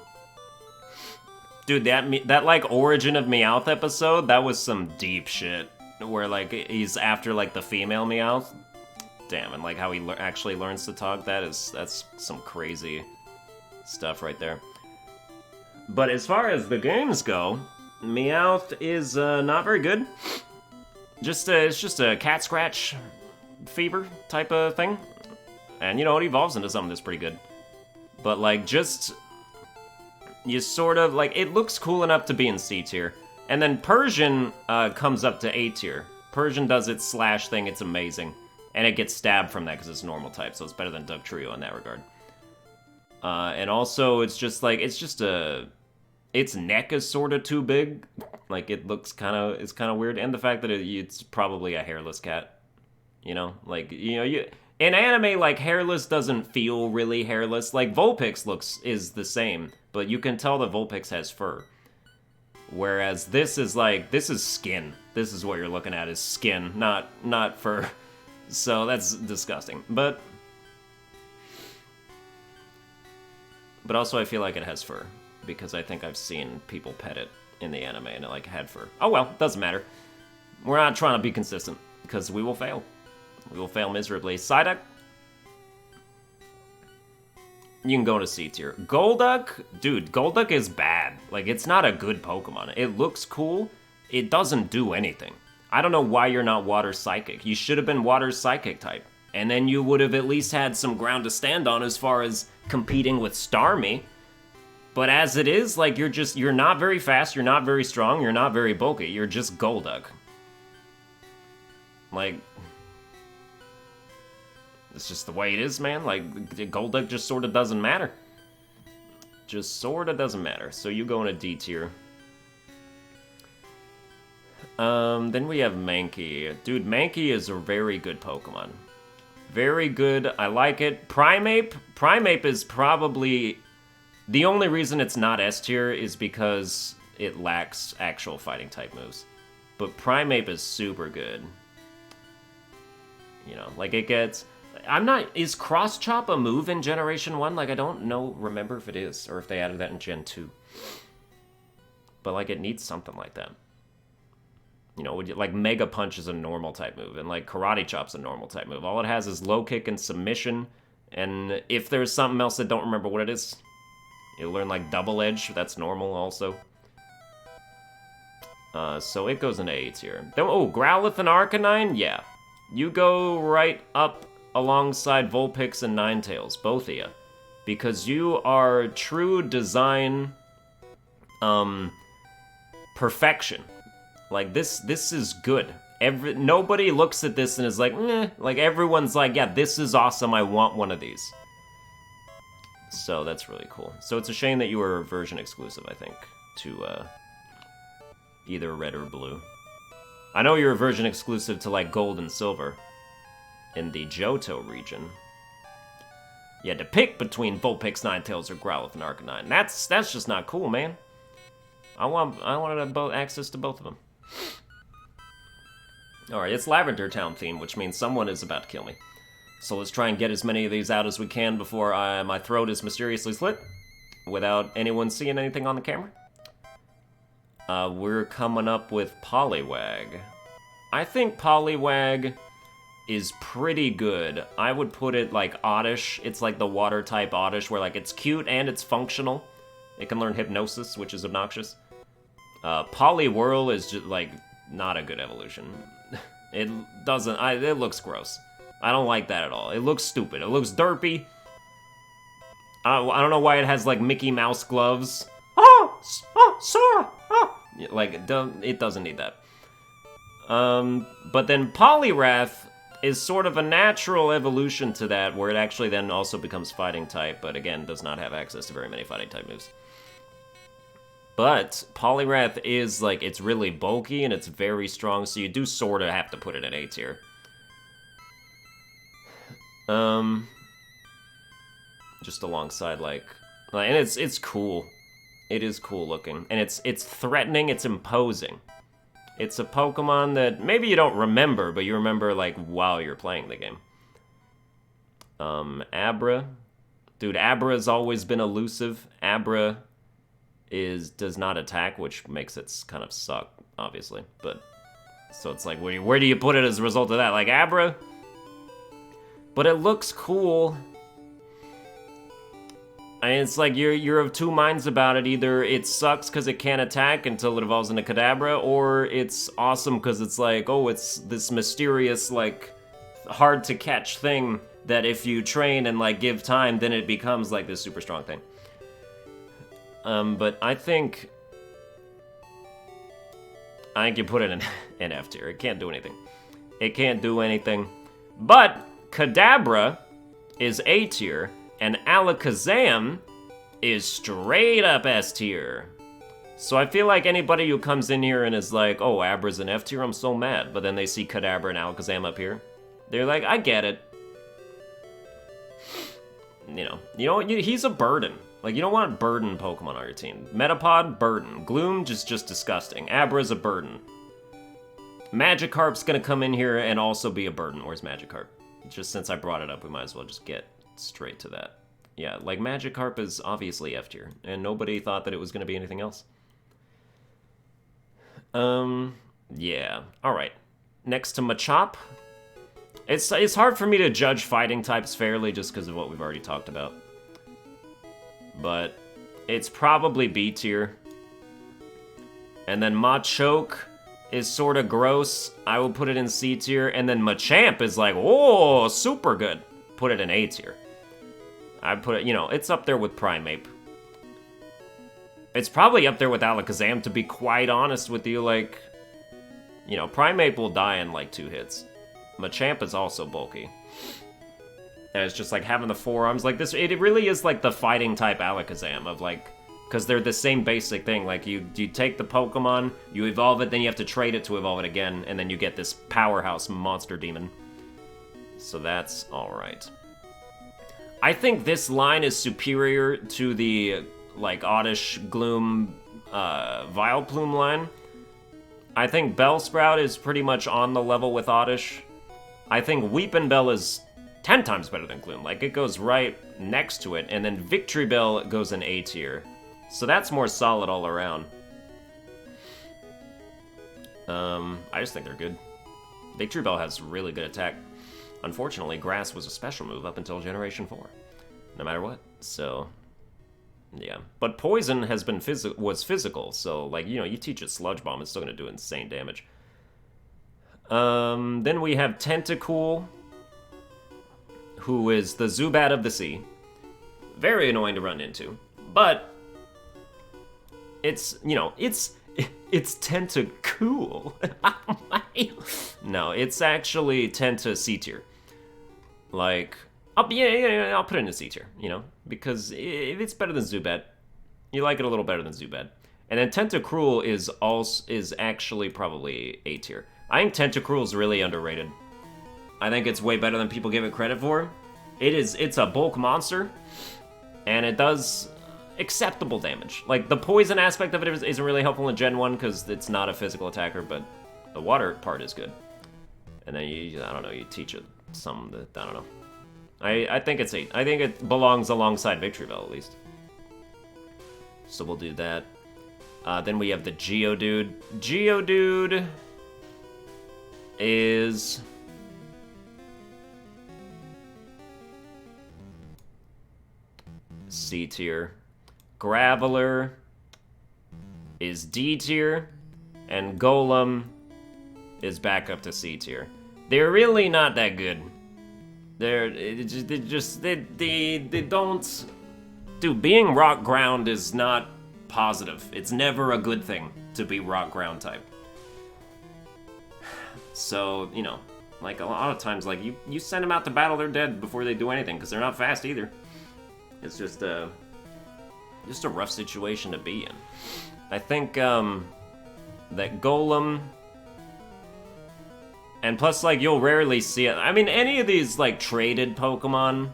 dude, that, like, Origin of Meowth episode, that was some deep shit. Where, like, he's after, like, the female Meowth. Damn, and like how he actually learns to talk, that's some crazy stuff right there. But as far as the games go, Meowth is not very good. It's just a cat scratch fever type of thing. And you know, it evolves into something that's pretty good. But like, just, you sort of, like, it looks cool enough to be in C tier. And then Persian comes up to A tier. Persian does its Slash thing, it's amazing. And it gets stabbed from that because it's normal type, so it's better than Doug Trio in that regard. And also, it's just like, its neck is sort of too big. Like, it looks it's kind of weird. And the fact that it's probably a hairless cat. You know? Like, you know, in anime, like, hairless doesn't feel really hairless. Like, Vulpix is the same, but you can tell that Vulpix has fur. Whereas this is like, this is skin. This is what you're looking at, is skin, not fur. So that's disgusting. But But also I feel like it has fur, because I think I've seen people pet it in the anime and it like had fur. Oh well, doesn't matter. We're not trying to be consistent, because we will fail. We will fail miserably. Psyduck, you can go to C tier. Golduck, dude, Golduck is bad. Like, it's not a good Pokemon. It looks cool. It doesn't do anything. I don't know why you're not Water Psychic. You should have been Water Psychic type. And then you would have at least had some ground to stand on as far as competing with Starmie. But as it is, like, you're not very fast, you're not very strong, you're not very bulky. You're just Golduck. Like, it's just the way it is, man. Like, Golduck just sort of doesn't matter. Just sort of doesn't matter. So you go in a D tier. Then we have Mankey. Dude, Mankey is a very good Pokemon. Very good. I like it. Primeape. Primeape is probably... The only reason it's not S tier is because it lacks actual fighting type moves. But Primeape is super good. You know, like it gets... Is Cross Chop a move in Generation 1? Like, I don't remember if it is, or if they added that in Gen 2. But, like, it needs something like that. You know, like, Mega Punch is a normal type move, and, like, Karate Chop's a normal type move. All it has is Low Kick and Submission, and if there's something else that don't remember what it is, you'll learn, like, Double Edge. That's normal, also. So it goes into A tier. Oh, Growlithe and Arcanine? Yeah. You go right up alongside Vulpix and Ninetales, both of you, because you are true design perfection. Like, this is good. Nobody looks at this and is like, eh. Like, everyone's like, yeah, this is awesome, I want one of these. So that's really cool. So it's a shame that you were version exclusive, I think, to either red or blue. I know you're a version exclusive to, like, gold and silver in the Johto region. You had to pick between Vulpix, Ninetales, or Growlithe and Arcanine. That's just not cool, man. I wanted to have access to both of them. Alright, it's Lavender Town theme, which means someone is about to kill me. So let's try and get as many of these out as we can before my throat is mysteriously slit, without anyone seeing anything on the camera. We're coming up with Poliwag. I think Poliwag is pretty good. I would put it like Oddish. It's like the water type Oddish, where like it's cute and it's functional. It can learn Hypnosis, which is obnoxious. Poliwhirl is just like not a good evolution. It doesn't. It looks gross. I don't like that at all. It looks stupid. It looks derpy. I don't know why it has like Mickey Mouse gloves. Sora! Like, it doesn't need that. But then Poliwrath is sort of a natural evolution to that, where it actually then also becomes fighting type, but again, does not have access to very many fighting type moves. But Poliwrath is, like, it's really bulky and it's very strong, so you do sort of have to put it in A tier. Just alongside, like, and it's cool. It is cool looking, and it's threatening, it's imposing. It's a Pokemon that maybe you don't remember, but you remember, like, while you're playing the game. Abra. Dude, Abra's always been elusive. Abra does not attack, which makes it kind of suck, obviously. But, so it's like, where do you put it as a result of that? Like, Abra? But it looks cool. And it's like you're of two minds about it. Either it sucks because it can't attack until it evolves into Kadabra, or it's awesome because it's like, oh, it's this mysterious, like, hard to catch thing that if you train and, like, give time, then it becomes, like, this super strong thing. But I think you put it in F tier. It can't do anything. It can't do anything. But Kadabra is A tier, and Alakazam is straight up S tier. So I feel like anybody who comes in here and is like, oh, Abra's an F tier, I'm so mad. But then they see Kadabra and Alakazam up here. They're like, I get it. You know, he's a burden. Like, you don't want burden Pokemon on your team. Metapod, burden. Gloom, just disgusting. Abra's a burden. Magikarp's gonna come in here and also be a burden. Where's Magikarp? Just since I brought it up, we might as well just get straight to that. Yeah, like Magikarp is obviously F tier, and nobody thought that it was going to be anything else. Yeah. Alright. Next to Machop. It's hard for me to judge fighting types fairly just because of what we've already talked about. But it's probably B tier. And then Machoke is sort of gross. I will put it in C tier. And then Machamp is like, oh, super good. Put it in A tier. I'd put it, you know, it's up there with Primeape. It's probably up there with Alakazam, to be quite honest with you. Like, you know, Primeape will die in like 2 hits. Machamp is also bulky. And it's just like having the forearms like this. It really is like the fighting type Alakazam of like, because they're the same basic thing. Like you take the Pokemon, you evolve it, then you have to trade it to evolve it again, and then you get this powerhouse monster demon. So that's alright. I think this line is superior to the like Oddish, Gloom, Vileplume line. I think Bellsprout is pretty much on the level with Oddish. I think Weepinbell is 10 times better than Gloom. Like, it goes right next to it, and then Victreebel goes in A tier. So that's more solid all around. I just think they're good. Victreebel has really good attack. Unfortunately, Grass was a special move up until Generation 4. No matter what, so... yeah. But Poison has been was physical, so, like, you know, you teach it Sludge Bomb, it's still gonna do insane damage. Then we have Tentacool, who is the Zubat of the sea. Very annoying to run into. But it's, you know, it's Tentacool. No, it's actually Tenta C tier. Like, I'll put it in a C tier, you know, because it's better than Zubat. You like it a little better than Zubat. And then Tentacruel is actually probably A tier. I think Tentacruel is really underrated. I think it's way better than people give it credit for. It's a bulk monster, and it does acceptable damage. Like, the poison aspect of it isn't really helpful in Gen 1 because it's not a physical attacker, but the water part is good. And then I don't know, you teach it some that, I don't know. I think it's 8. I think it belongs alongside Victreebel, at least. So we'll do that. Then we have the Geodude. Geodude is... C tier. Graveler is D tier. And Golem is back up to C tier. They're really not that good. They don't... Dude, being rock ground is not positive. It's never a good thing to be rock ground type. So, you know, like a lot of times, like you send them out to battle, they're dead before they do anything because they're not fast either. It's just a rough situation to be in. I think that Golem, and plus, like, you'll rarely see it. I mean, any of these like traded Pokemon.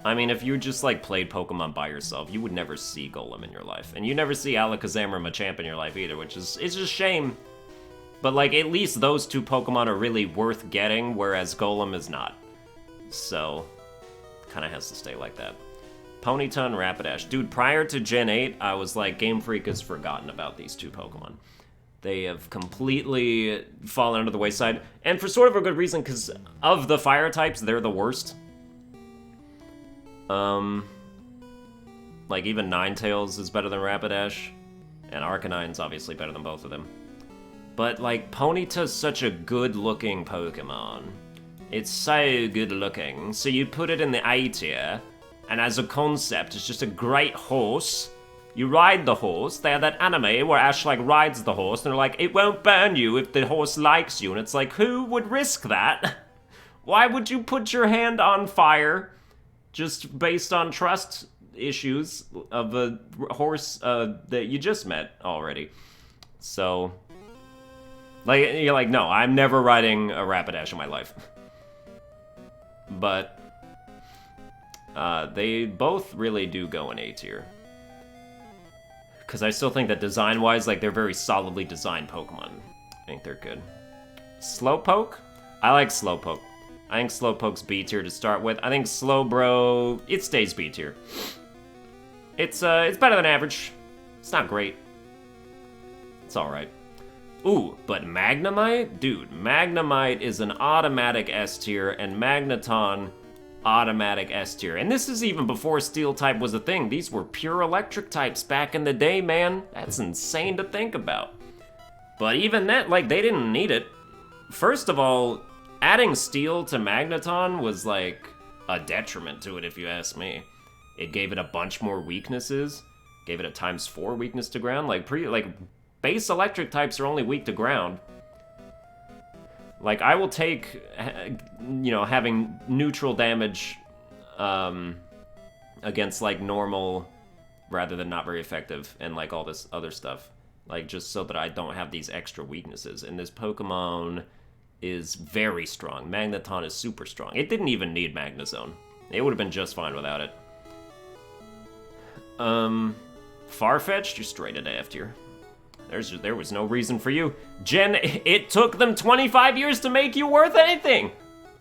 I mean, if you just, like, played Pokemon by yourself, you would never see Golem in your life. And you never see Alakazam or Machamp in your life either, which is, it's just a shame. But, like, at least those two Pokemon are really worth getting, whereas Golem is not. So, kind of has to stay like that. Ponyta and Rapidash. Dude, prior to Gen 8, I was like, Game Freak has forgotten about these two Pokemon. They have completely fallen under the wayside. And for sort of a good reason, because of the fire types, they're the worst. Like, even Ninetales is better than Rapidash, and Arcanine's obviously better than both of them. But, like, Ponyta's such a good-looking Pokemon. It's so good-looking, so you put it in the A tier, and as a concept, it's just a great horse. You ride the horse. They have that anime where Ash, like, rides the horse, and they're like, it won't burn you if the horse likes you, and it's like, who would risk that? Why would you put your hand on fire just based on trust issues of a horse that you just met already? So, like, you're like, no, I'm never riding a Rapidash in my life. But they both really do go in A tier. Because I still think that design-wise, like, they're very solidly designed Pokemon. I think they're good. Slowpoke? I like Slowpoke. I think Slowpoke's B tier to start with. I think Slowbro, it stays B tier. It's better than average. It's not great. It's alright. Ooh, but Magnemite? Dude, Magnemite is an automatic S tier, and Magneton, automatic S tier. And this is even before Steel type was a thing. These were pure electric types back in the day, man. That's insane to think about. But even that, like, they didn't need it. First of all, adding Steel to Magneton was, like, a detriment to it, if you ask me. It gave it a bunch more weaknesses. Gave it a ×4 weakness to ground. Like, base electric types are only weak to ground. Like, I will take, you know, having neutral damage against, like, normal rather than not very effective and, like, all this other stuff. Like, just so that I don't have these extra weaknesses. And this Pokemon is very strong. Magneton is super strong. It didn't even need Magnezone. It would have been just fine without it. Farfetch'd, you're straight at F tier. There was no reason for you. Gen, it took them 25 years to make you worth anything!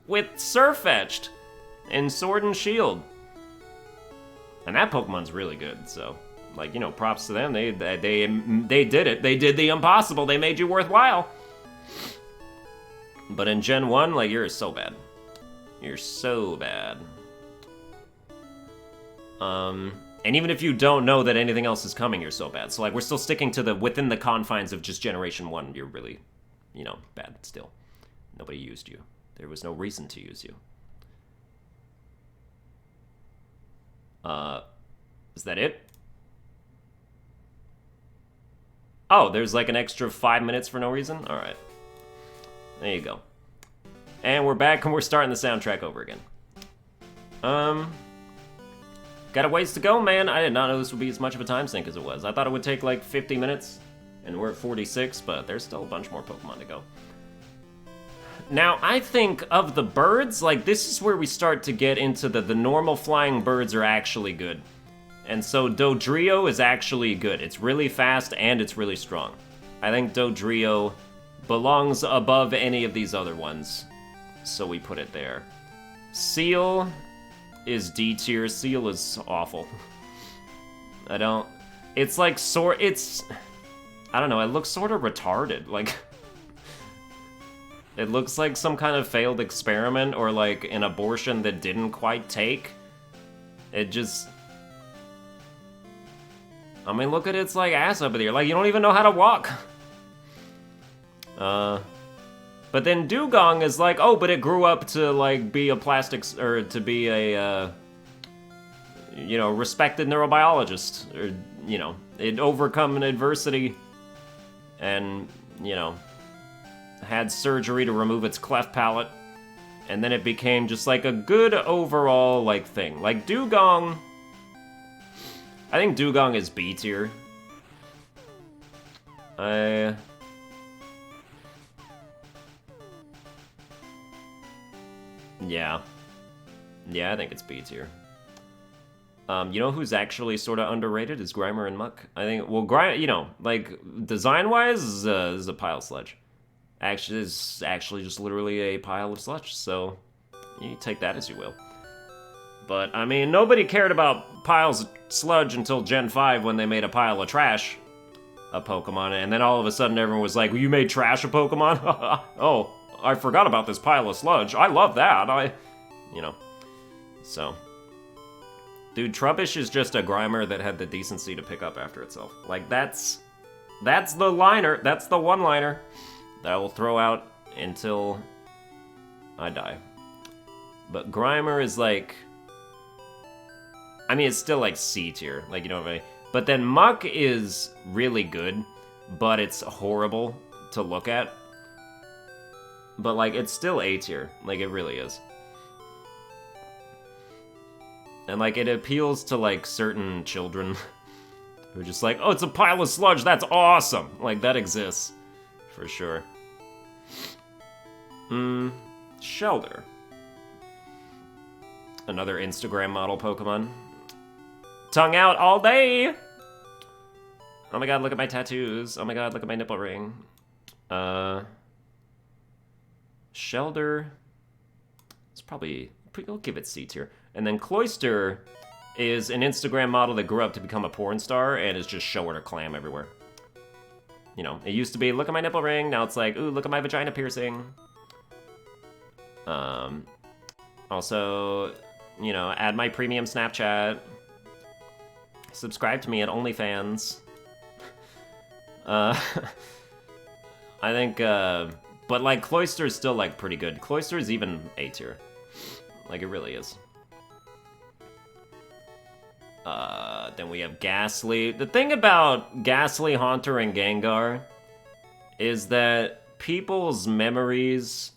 With Surfetch'd and Sword and Shield. And that Pokemon's really good, so... Like, you know, props to them. They did it. They did the impossible. They made you worthwhile. But in Gen 1, like, you're so bad. You're so bad. And even if you don't know that anything else is coming, you're so bad. So, like, we're still sticking to within the confines of just Generation 1. You're really, you know, bad still. Nobody used you. There was no reason to use you. Is that it? Oh, there's like an extra 5 minutes for no reason? Alright. There you go. And we're back and we're starting the soundtrack over again. Got a ways to go, man. I did not know this would be as much of a time sink as it was. I thought it would take like 50 minutes, and we're at 46, but there's still a bunch more Pokemon to go. Now, I think of the birds, like, this is where we start to get into the normal flying birds are actually good. And so Dodrio is actually good. It's really fast and it's really strong. I think Dodrio belongs above any of these other ones, so we put it there. Seal is D tier. Seal is awful. I don't... It's like I don't know, it looks sort of retarded. Like... It looks like some kind of failed experiment or like an abortion that didn't quite take. It just... I mean, look at its like ass over there. Like, you don't even know how to walk. But then Dugong is like, oh, but it grew up to like be a plastics, or to be a, you know, respected neurobiologist. Or, you know, it overcome an adversity and, you know, had surgery to remove its cleft palate. And then it became just like a good overall like thing. Like Dugong... I think Dugong is B tier. Yeah, I think it's B tier. You know who's actually sort of underrated is Grimer and Muck. I think, well, Grimer, you know, like, design-wise, is a pile of sludge. Actually, is actually just literally a pile of sludge, so you take that as you will. But, I mean, nobody cared about piles of sludge until Gen 5 when they made a pile of trash a Pokemon, and then all of a sudden everyone was like, well, you made trash a Pokemon? Oh, I forgot about this pile of sludge. I love that. You know. So. Dude, Trubbish is just a Grimer that had the decency to pick up after itself. Like, that's the liner. That's the one-liner that I will throw out until I die. But Grimer is like... I mean, it's still like C tier, like, you know what I mean? But then Muck is really good, but it's horrible to look at. But, like, it's still A tier, like, it really is. And, like, it appeals to, like, certain children who are just like, oh, it's a pile of sludge, that's awesome! Like, that exists, for sure. Shelter. Another Instagram model Pokemon. Tongue out all day! Oh my god, look at my tattoos. Oh my god, look at my nipple ring. Shelter. probably, we'll give it C tier. And then Cloister is an Instagram model that grew up to become a porn star and is just showing her clam everywhere. You know, it used to be, look at my nipple ring, now it's like, ooh, look at my vagina piercing. Also, you know, add my premium Snapchat. Subscribe to me at OnlyFans. I think, but like, Cloister is still like pretty good. Cloister is even A tier. Like, it really is. Then we have Ghastly. The thing about Ghastly, Haunter, and Gengar is that people's memories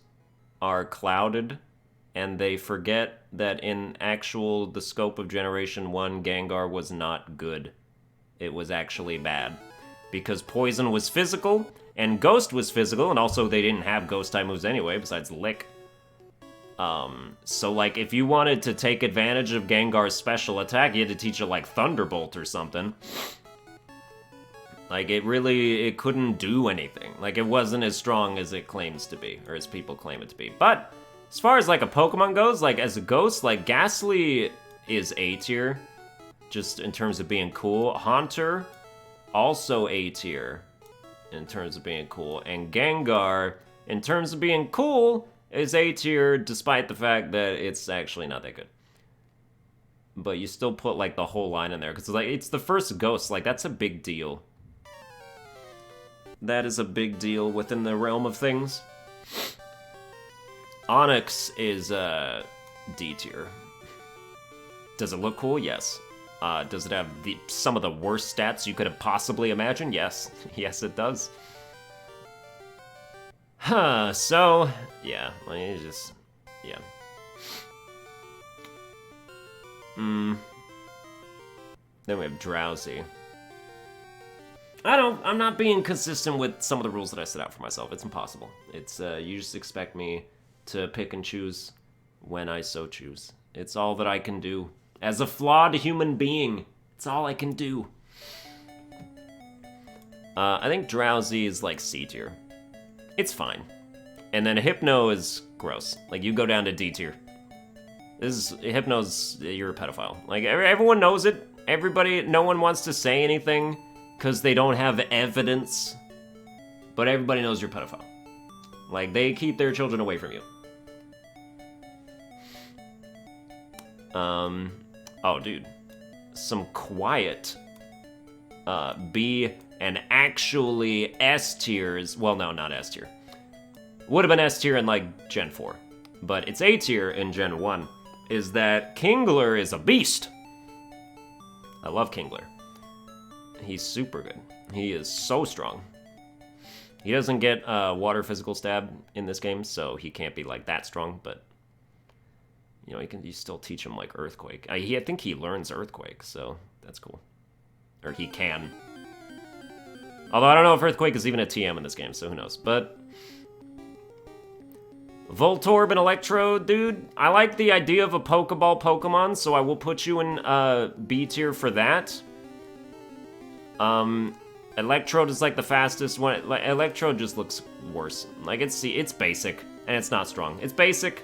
are clouded, and they forget that in the scope of Generation 1, Gengar was not good. It was actually bad. Because Poison was physical, and Ghost was physical, and also they didn't have Ghost-type moves anyway, besides Lick. So, like, if you wanted to take advantage of Gengar's special attack, you had to teach it, like, Thunderbolt or something. Like, it couldn't do anything. Like, it wasn't as strong as it claims to be, or as people claim it to be. But, as far as, like, a Pokemon goes, like, as a Ghost, like, Ghastly is A tier, just in terms of being cool. Haunter, also A tier, in terms of being cool. And Gengar, in terms of being cool, is A tier, despite the fact that it's actually not that good. But you still put, like, the whole line in there, because, like, it's the first Ghost. Like, that's a big deal. That is a big deal within the realm of things. Onix is, D tier. Does it look cool? Yes. Does it have some of the worst stats you could have possibly imagined? Yes. Yes, it does. Huh, so, yeah, well, you just, yeah. Then we have Drowsy. I'm not being consistent with some of the rules that I set out for myself. It's impossible. It's, you just expect me to pick and choose when I so choose. It's all that I can do. As a flawed human being, it's all I can do. I think Drowsy is, like, C tier. It's fine. And then Hypno is gross. Like, you go down to D tier. Hypno's, you're a pedophile. Like, everyone knows it. No one wants to say anything because they don't have evidence. But everybody knows you're a pedophile. Like, they keep their children away from you. Oh, dude. Some quiet, B and actually S tiers. Well, no, not S tier. Would have been S tier in, like, Gen 4. But it's A tier in Gen 1. Is that Kingler is a beast. I love Kingler. He's super good. He is so strong. He doesn't get water physical stab in this game, so he can't be, like, that strong, but you know, you still teach him, like, Earthquake. I think he learns Earthquake, so that's cool. Or he can. Although I don't know if Earthquake is even a TM in this game, so who knows. But Voltorb and Electrode, dude. I like the idea of a Pokeball Pokemon, so I will put you in B tier for that. Electrode is, like, the fastest one. Electrode just looks worse. Like, it's basic, and it's not strong. It's basic.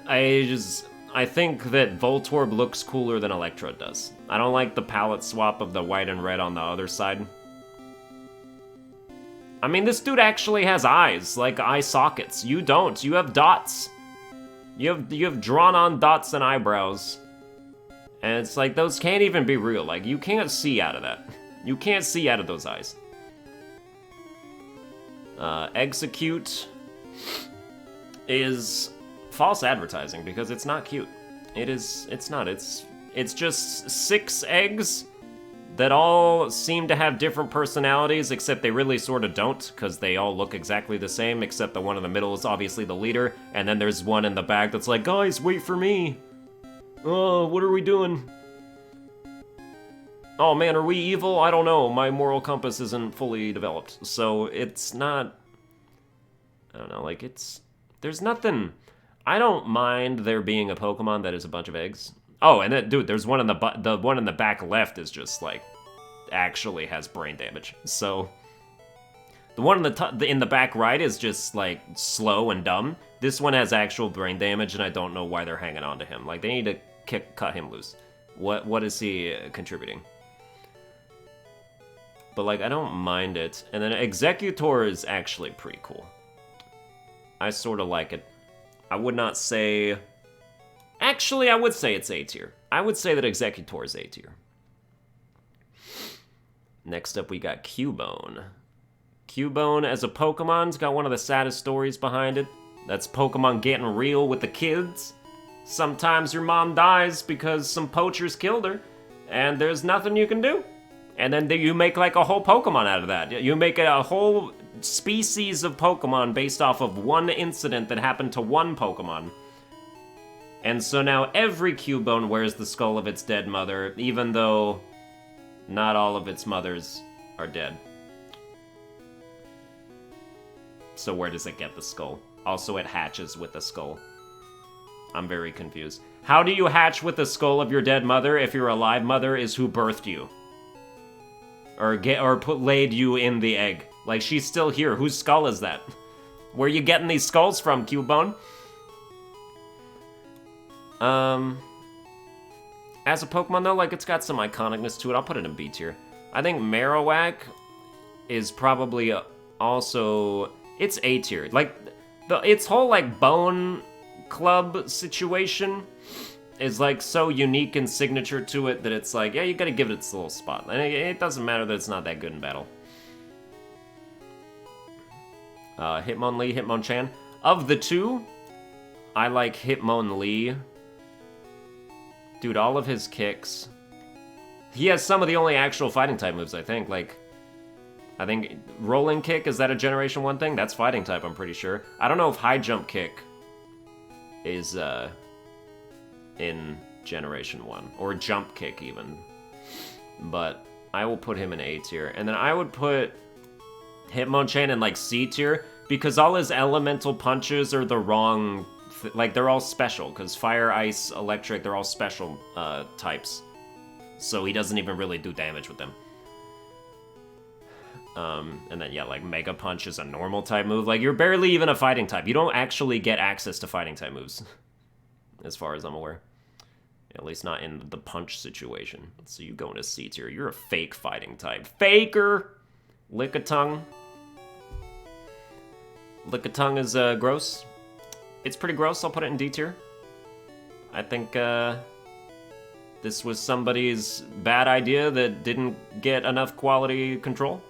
I think that Voltorb looks cooler than Electrode does. I don't like the palette swap of the white and red on the other side. I mean, this dude actually has eyes, like eye sockets. You don't. You have dots. You have drawn-on dots and eyebrows. And it's like, those can't even be real. Like, you can't see out of that. You can't see out of those eyes. Execute is false advertising because it's not cute. It's not. It's just 6 eggs that all seem to have different personalities, except they really sort of don't, because they all look exactly the same, except the one in the middle is obviously the leader, and then there's one in the back that's like, guys, wait for me. Oh, what are we doing? Oh man, are we evil? I don't know. My moral compass isn't fully developed. So it's not, I don't know, like there's nothing. I don't mind there being a Pokemon that is a bunch of eggs. Oh, and then, dude, there's one in the one in the back left is just, like, actually has brain damage. So, The one in the back right is just, like, slow and dumb. This one has actual brain damage, and I don't know why they're hanging on to him. Like, they need to cut him loose. What is he contributing? But, like, I don't mind it. And then Executor is actually pretty cool. I sort of like it. I would not say... Actually, I would say it's A tier. I would say that Executor is A tier. Next up, we got Cubone. Cubone as a Pokemon's got one of the saddest stories behind it. That's Pokemon getting real with the kids. Sometimes your mom dies because some poachers killed her, and there's nothing you can do. And then you make like a whole Pokemon out of that. You make a whole species of Pokemon based off of one incident that happened to one Pokemon. And so now every Cubone wears the skull of its dead mother, even though not all of its mothers are dead. So where does it get the skull? Also, it hatches with the skull. I'm very confused. How do you hatch with the skull of your dead mother if your alive mother is who birthed you? Or laid you in the egg? Like, she's still here. Whose skull is that? Where are you getting these skulls from, Cubone? As a Pokemon, though, like, it's got some iconicness to it. I'll put it in B tier. I think Marowak is probably also... It's A tier. Like, its whole, like, Bone Club situation is, like, so unique and signature to it that it's like, yeah, you gotta give it its little spot. And it doesn't matter that it's not that good in battle. Hitmonlee, Hitmonchan. Of the two, I like Hitmonlee. Dude, all of his kicks. He has some of the only actual fighting type moves, I think. Like, I think rolling kick, is that a Generation 1 thing? That's fighting type, I'm pretty sure. I don't know if high jump kick is in Generation 1. Or jump kick, even. But I will put him in A tier. And then I would put Hitmonchan in, like, C tier, because all his elemental punches are the wrong... Like, they're all special, because fire, ice, electric, they're all special types. So he doesn't even really do damage with them. And then, yeah, like, Mega Punch is a normal type move. Like, you're barely even a fighting type. You don't actually get access to fighting type moves, as far as I'm aware. At least not in the punch situation. So you go into C tier. You're a fake fighting type. Faker! Lickitung. Lickitung is gross. It's pretty gross. I'll put it in D tier. I think this was somebody's bad idea that didn't get enough quality control.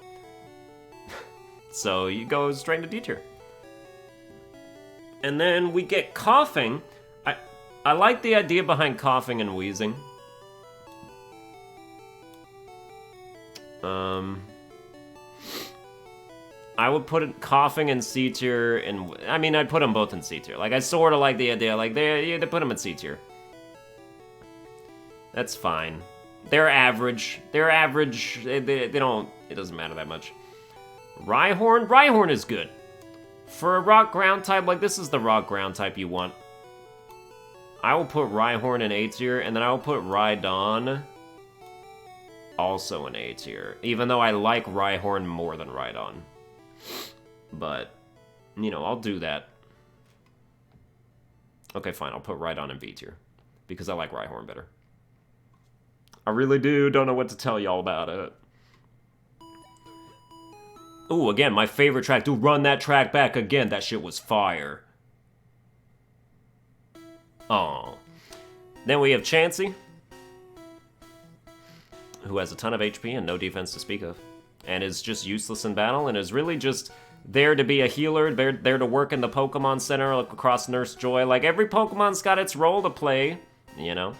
So you go straight into D tier. And then we get Coughing. I like the idea behind Coughing and Wheezing. I would put it Coughing in C tier, and I mean, I'd put them both in C tier. Like, I sort of like the idea, like, they put them in C tier. That's fine. They're average. They're average. They don't, it doesn't matter that much. Rhyhorn? Rhyhorn is good. For a rock ground type, like, this is the rock ground type you want. I will put Rhyhorn in A tier, and then I will put Rhydon also in A tier. Even though I like Rhyhorn more than Rhydon. But, you know, I'll do that. Okay, fine, I'll put Rhydon in B tier. Because I like Rhyhorn better. I really do. Don't know what to tell y'all about it. Ooh, again, my favorite track. Dude, run that track back again. That shit was fire. Oh. Then we have Chansey, who has a ton of HP and no defense to speak of. And is just useless in battle, and is really just there to be a healer, there to work in the Pokemon Center across Nurse Joy. Like, every Pokemon's got its role to play, you know?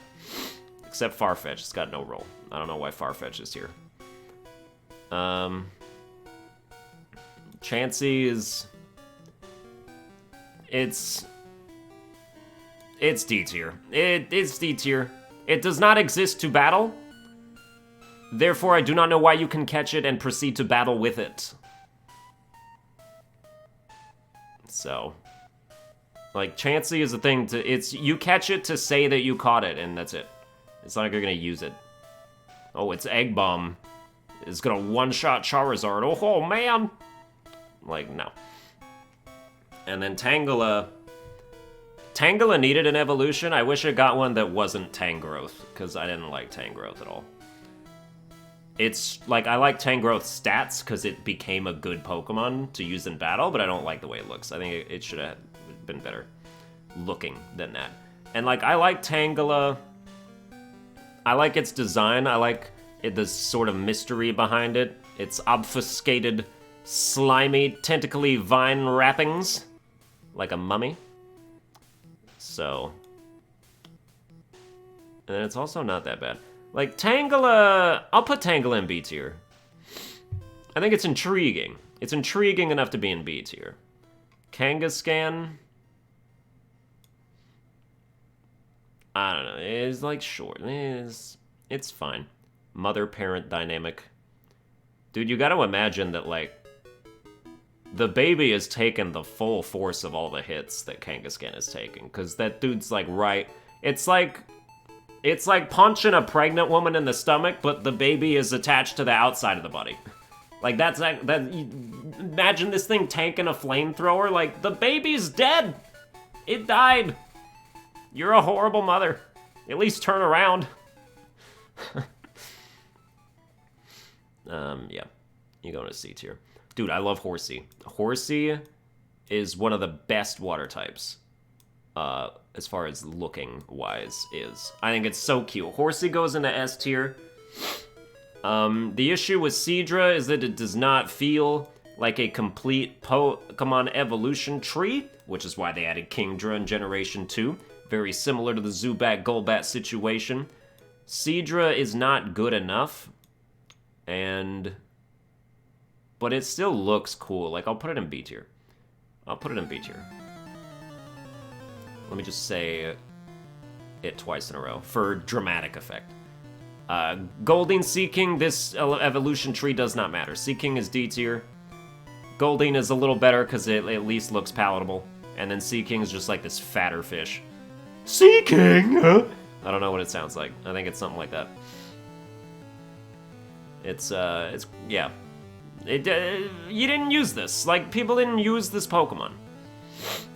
Except Farfetch, it's got no role. I don't know why Farfetch is here. Chansey is... It's D tier. It's D tier. It does not exist to battle. Therefore, I do not know why you can catch it and proceed to battle with it. So, like, Chansey is a thing to... you catch it to say that you caught it, and that's it. It's not like you're gonna use it. Oh, it's Egg Bomb. It's gonna one-shot Charizard. Oh, man! Like, no. And then Tangela... Tangela needed an evolution. I wish it got one that wasn't Tangrowth, because I didn't like Tangrowth at all. It's, like, I like Tangrowth's stats, because it became a good Pokemon to use in battle, but I don't like the way it looks. I think it should have been better looking than that. And, like, I like Tangela. I like its design. I like the sort of mystery behind it. Its obfuscated, slimy, tentacly vine wrappings. Like a mummy. So. And it's also not that bad. Like, Tangela... I'll put Tangela in B tier. I think it's intriguing. It's intriguing enough to be in B tier. Kangaskhan... I don't know. It's, like, short. It's fine. Mother-parent dynamic. Dude, you gotta imagine that, like... The baby has taken the full force of all the hits that Kangaskhan is taking. Because that dude's, like, right... It's like punching a pregnant woman in the stomach, but the baby is attached to the outside of the body. Like, that's like... Imagine this thing tanking a flamethrower. Like, the baby's dead! It died! You're a horrible mother. At least turn around. Yeah. You go to C tier. Dude, I love Horsey. Horsey is one of the best water types. As far as looking-wise is. I think it's so cute. Horsey goes into S tier. The issue with Seadra is that it does not feel like a complete Pokemon evolution tree, which is why they added Kingdra in Generation 2. Very similar to the Zubat-Golbat situation. Seadra is not good enough, but it still looks cool. Like, I'll put it in B tier. I'll put it in B tier. Let me just say it twice in a row for dramatic effect. Goldeen, Seaking, this evolution tree does not matter. Seaking is D tier. Goldeen is a little better because it at least looks palatable. And then Seaking is just like this fatter fish. Seaking! I don't know what it sounds like. I think it's something like that. It's yeah. You didn't use this. Like, people didn't use this Pokemon.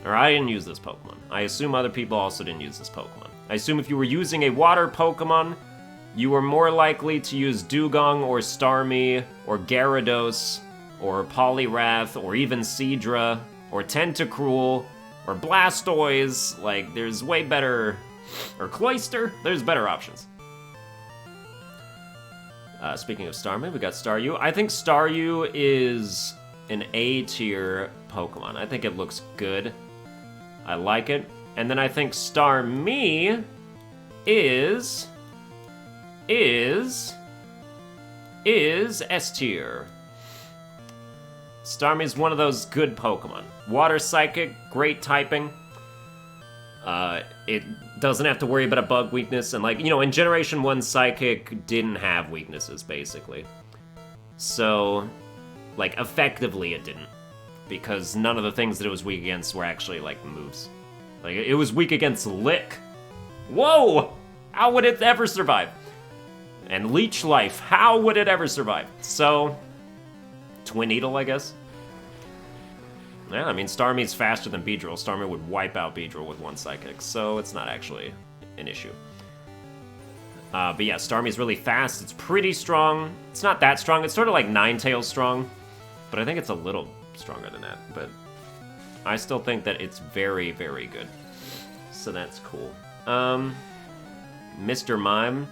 Or I didn't use this Pokemon. I assume other people also didn't use this Pokemon. I assume if you were using a water Pokemon, you were more likely to use Dugong or Starmie or Gyarados or Poliwrath or even Seadra or Tentacruel or Blastoise. Like, there's way better... Or Cloister. There's better options. Speaking of Starmie, we got Staryu. I think Staryu is an A tier Pokemon. I think it looks good. I like it. And then I think Starmie is S tier. Starmie is one of those good Pokemon. Water Psychic, great typing. It doesn't have to worry about a bug weakness, and like, you know, in Generation 1, Psychic didn't have weaknesses, basically. So, like, effectively it didn't. Because none of the things that it was weak against were actually, like, moves. Like, it was weak against Lick. Whoa! How would it ever survive? And Leech Life, how would it ever survive? So, Twin Needle, I guess? Yeah, I mean, Starmie's faster than Beedrill. Starmie would wipe out Beedrill with one Psychic, so it's not actually an issue. But yeah, Starmie's really fast. It's pretty strong. It's not that strong. It's sort of like Ninetales strong, but I think it's a little stronger than that. But I still think that it's very, very good. So that's cool. Mr. Mime.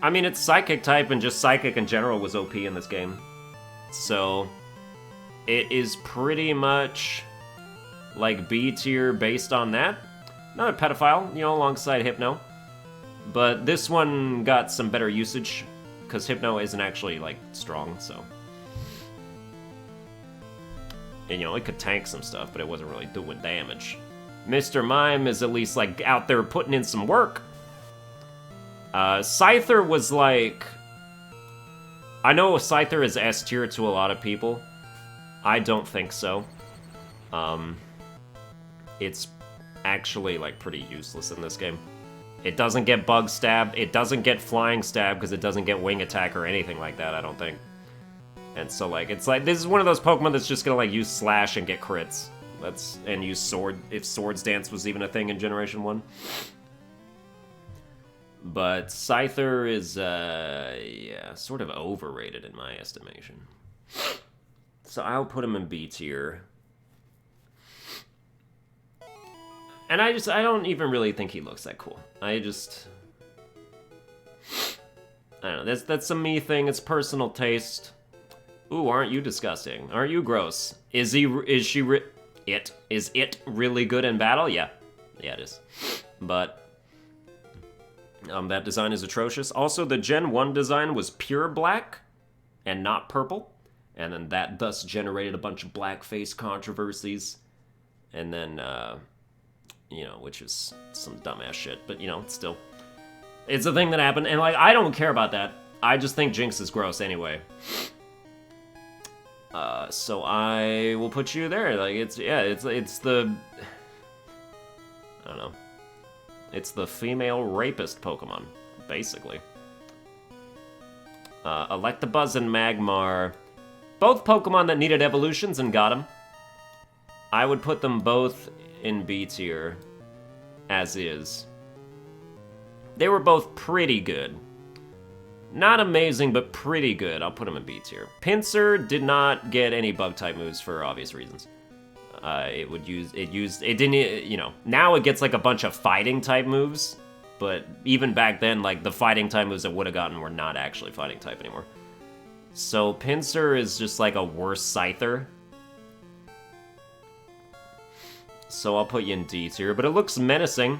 I mean, it's Psychic type, and just Psychic in general was OP in this game. So... it is pretty much like B tier based on that. Another pedophile, you know, alongside Hypno. But this one got some better usage, because Hypno isn't actually, like, strong, so. And, you know, it could tank some stuff, but it wasn't really doing damage. Mr. Mime is at least, like, out there putting in some work. Scyther was, like... I know Scyther is S tier to a lot of people. I don't think so. It's actually, like, pretty useless in this game. It doesn't get Bug Stab, it doesn't get Flying Stab, because it doesn't get Wing Attack or anything like that, I don't think. And so, like, it's like, this is one of those Pokemon that's just gonna, like, use Slash and get crits. And use Sword, if Swords Dance was even a thing in Generation 1. But Scyther is, yeah, sort of overrated in my estimation. So I'll put him in B tier. And I don't even really think he looks that cool. I don't know, that's a me thing, it's personal taste. Ooh, aren't you disgusting? Aren't you gross? Is it really good in battle? Yeah. Yeah, it is. But that design is atrocious. Also, the Gen 1 design was pure black and not purple. And then that thus generated a bunch of blackface controversies. And then, you know, which is some dumbass shit. But, you know, still. It's a thing that happened. And, like, I don't care about that. I just think Jinx is gross anyway. So I will put you there. Like, it's the... I don't know. It's the female rapist Pokemon, basically. Electabuzz and Magmar. Both Pokemon that needed evolutions and got them. I would put them both in B tier, as is. They were both pretty good. Not amazing, but pretty good. I'll put them in B tier. Pinsir did not get any bug-type moves for obvious reasons. It didn't, you know, now it gets like a bunch of fighting-type moves, but even back then, like, the fighting-type moves it would have gotten were not actually fighting-type anymore. So Pinsir is just like a worse Scyther. So I'll put you in D tier, but it looks menacing.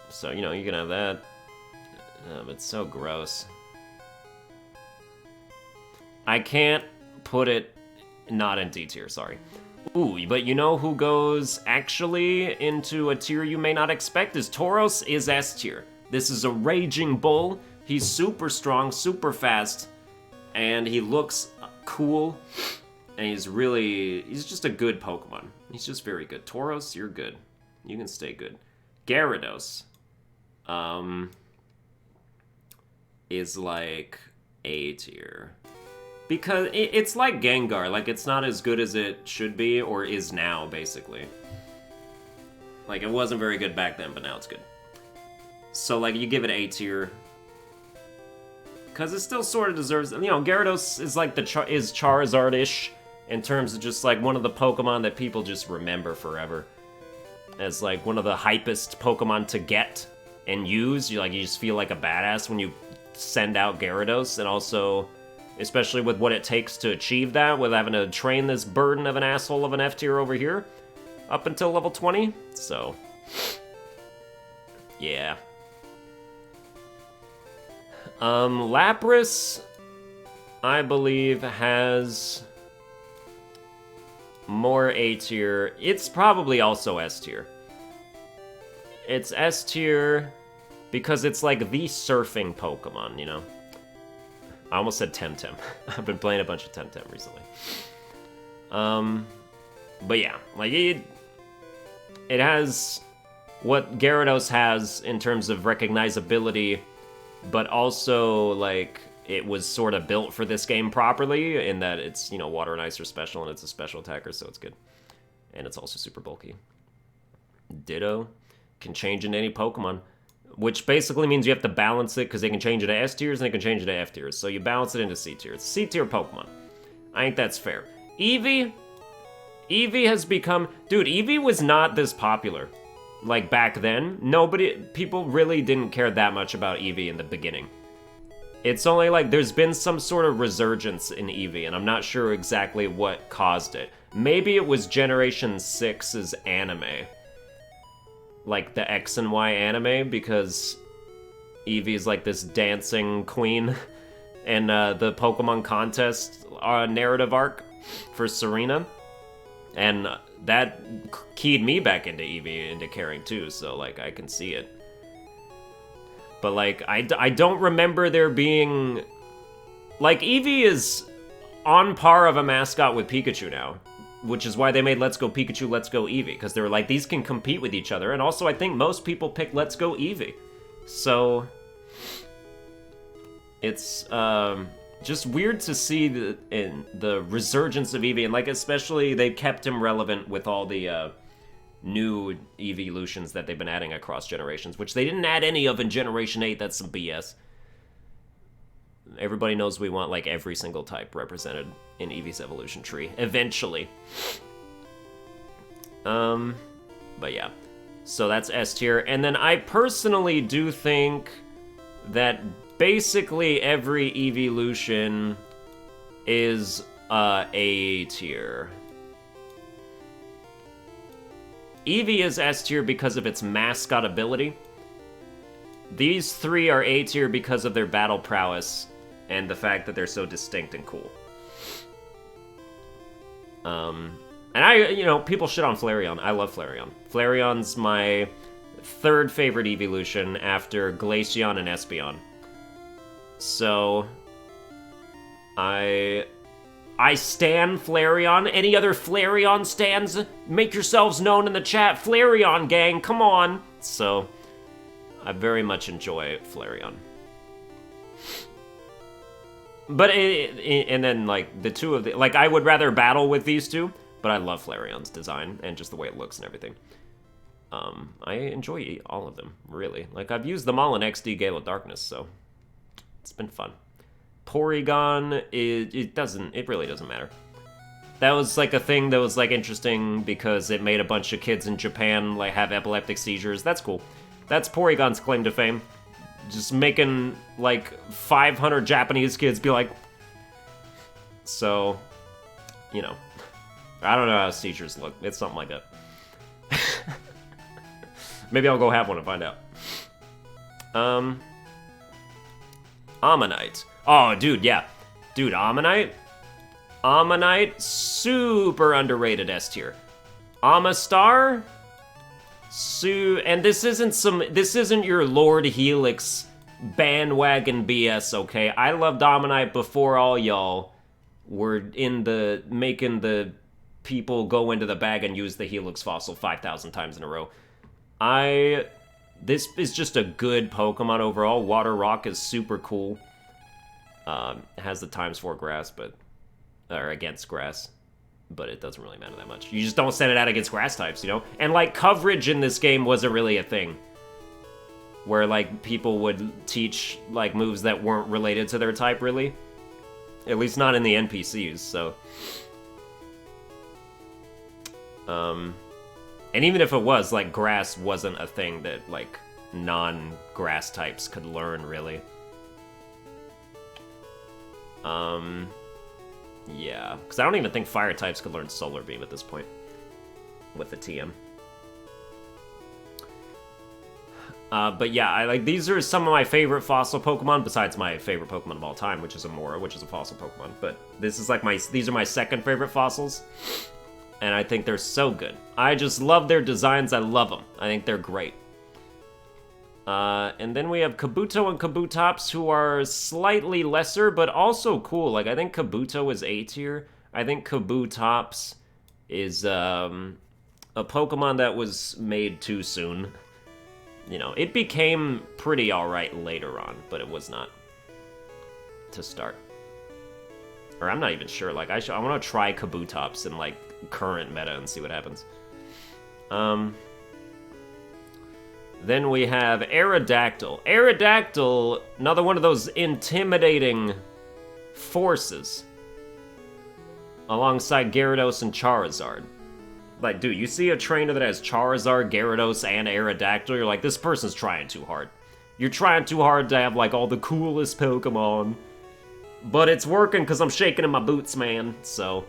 So, you know, you can have that. But it's so gross. I can't put it not in D tier, sorry. Ooh, but you know who goes actually into a tier you may not expect is Tauros is S tier. This is a raging bull. He's super strong, super fast, and he looks cool. And he's just a good Pokemon. He's just very good. Tauros, you're good. You can stay good. Gyarados. Is like A tier. Because it's like Gengar, like it's not as good as it should be, or is now, basically. Like, it wasn't very good back then, but now it's good. So, like, you give it A tier. Because it still sort of deserves, you know, Gyarados is like is Charizard-ish, in terms of just like one of the Pokemon that people just remember forever. As like one of the hypest Pokemon to get and use. You just feel like a badass when you send out Gyarados, and also, especially with what it takes to achieve that, with having to train this burden of an asshole of an F tier over here, up until level 20, so, yeah. Lapras, I believe, has more A tier. It's probably also S tier. It's S tier because it's like the surfing Pokemon, you know? I almost said Temtem. I've been playing a bunch of Temtem recently. But yeah, like it has what Gyarados has in terms of recognizability, but also like it was sort of built for this game properly in that it's, you know, water and ice are special and it's a special attacker, so it's good. And it's also super bulky. Ditto can change into any Pokemon, which basically means you have to balance it because they can change it to S tiers and they can change it to F tiers. So you balance it into C tier. It's a C tier Pokemon. I think that's fair. Eevee has become... Dude, Eevee was not this popular. Like, back then. People really didn't care that much about Eevee in the beginning. It's only like there's been some sort of resurgence in Eevee, and I'm not sure exactly what caused it. Maybe it was Generation 6's anime. Like the X and Y anime, because Eevee's like this dancing queen and the Pokemon contest narrative arc for Serena. And that keyed me back into Eevee, into caring too, so like I can see it. But like, I don't remember there being... Like, Eevee is on par of a mascot with Pikachu now. Which is why they made Let's Go Pikachu, Let's Go Eevee. Because they were like, these can compete with each other. And also, I think most people pick Let's Go Eevee. So... It's just weird to see the resurgence of Eevee, and like especially they kept him relevant with all the new evolutions that they've been adding across generations, which they didn't add any of in Generation 8. That's some BS. Everybody knows we want like every single type represented in Eevee's evolution tree eventually. But yeah, so that's S tier, and then I personally do think that basically every evolution is A tier. Eevee is S tier because of its mascot ability. These three are A tier because of their battle prowess and the fact that they're so distinct and cool. And people shit on Flareon. I love Flareon. Flareon's my third favorite evolution after Glaceon and Espeon. So, I stan Flareon. Any other Flareon stans? Make yourselves known in the chat. Flareon gang, come on. So, I very much enjoy Flareon. But, and then, like, the two of the... Like, I would rather battle with these two, but I love Flareon's design and just the way it looks and everything. I enjoy all of them, really. Like, I've used them all in XD Gale of Darkness, so... It's been fun. Porygon, it really doesn't matter. That was like a thing that was like interesting because it made a bunch of kids in Japan like have epileptic seizures. That's cool. That's Porygon's claim to fame. Just making like 500 Japanese kids be like... So, I don't know how seizures look. It's something like that. Maybe I'll go have one and find out. Ammonite. Oh, dude, yeah. Dude, Ammonite? Ammonite, super underrated S tier. Amistar? And this isn't your Lord Helix bandwagon BS, okay? I loved Ammonite before all y'all were making the people go into the bag and use the Helix fossil 5,000 times in a row. This is just a good Pokemon overall. Water Rock is super cool. It has the ×4 grass, or against grass, but it doesn't really matter that much. You just don't send it out against grass types, And, like, coverage in this game wasn't really a thing. Where, like, people would teach, like, moves that weren't related to their type, really. At least not in the NPCs, so... And even if it was, like, grass wasn't a thing that, like, non-grass types could learn, really. Yeah. Because I don't even think fire types could learn Solar Beam at this point. With the TM. But yeah, these are some of my favorite fossil Pokemon, besides my favorite Pokemon of all time, which is Amora, which is a fossil Pokemon. But this is like these are my second favorite fossils. And I think they're so good. I just love their designs. I love them. I think they're great. And then we have Kabuto and Kabutops, who are slightly lesser, but also cool. Like, I think Kabuto is A tier. I think Kabutops is a Pokemon that was made too soon. It became pretty alright later on, but it was not to start. Or I'm not even sure. Like, I want to try Kabutops in, like, current meta and see what happens. Then we have Aerodactyl. Aerodactyl, another one of those intimidating forces. Alongside Gyarados and Charizard. Like, dude, you see a trainer that has Charizard, Gyarados, and Aerodactyl, you're like, this person's trying too hard. You're trying too hard to have, like, all the coolest Pokemon. But it's working because I'm shaking in my boots, man, so...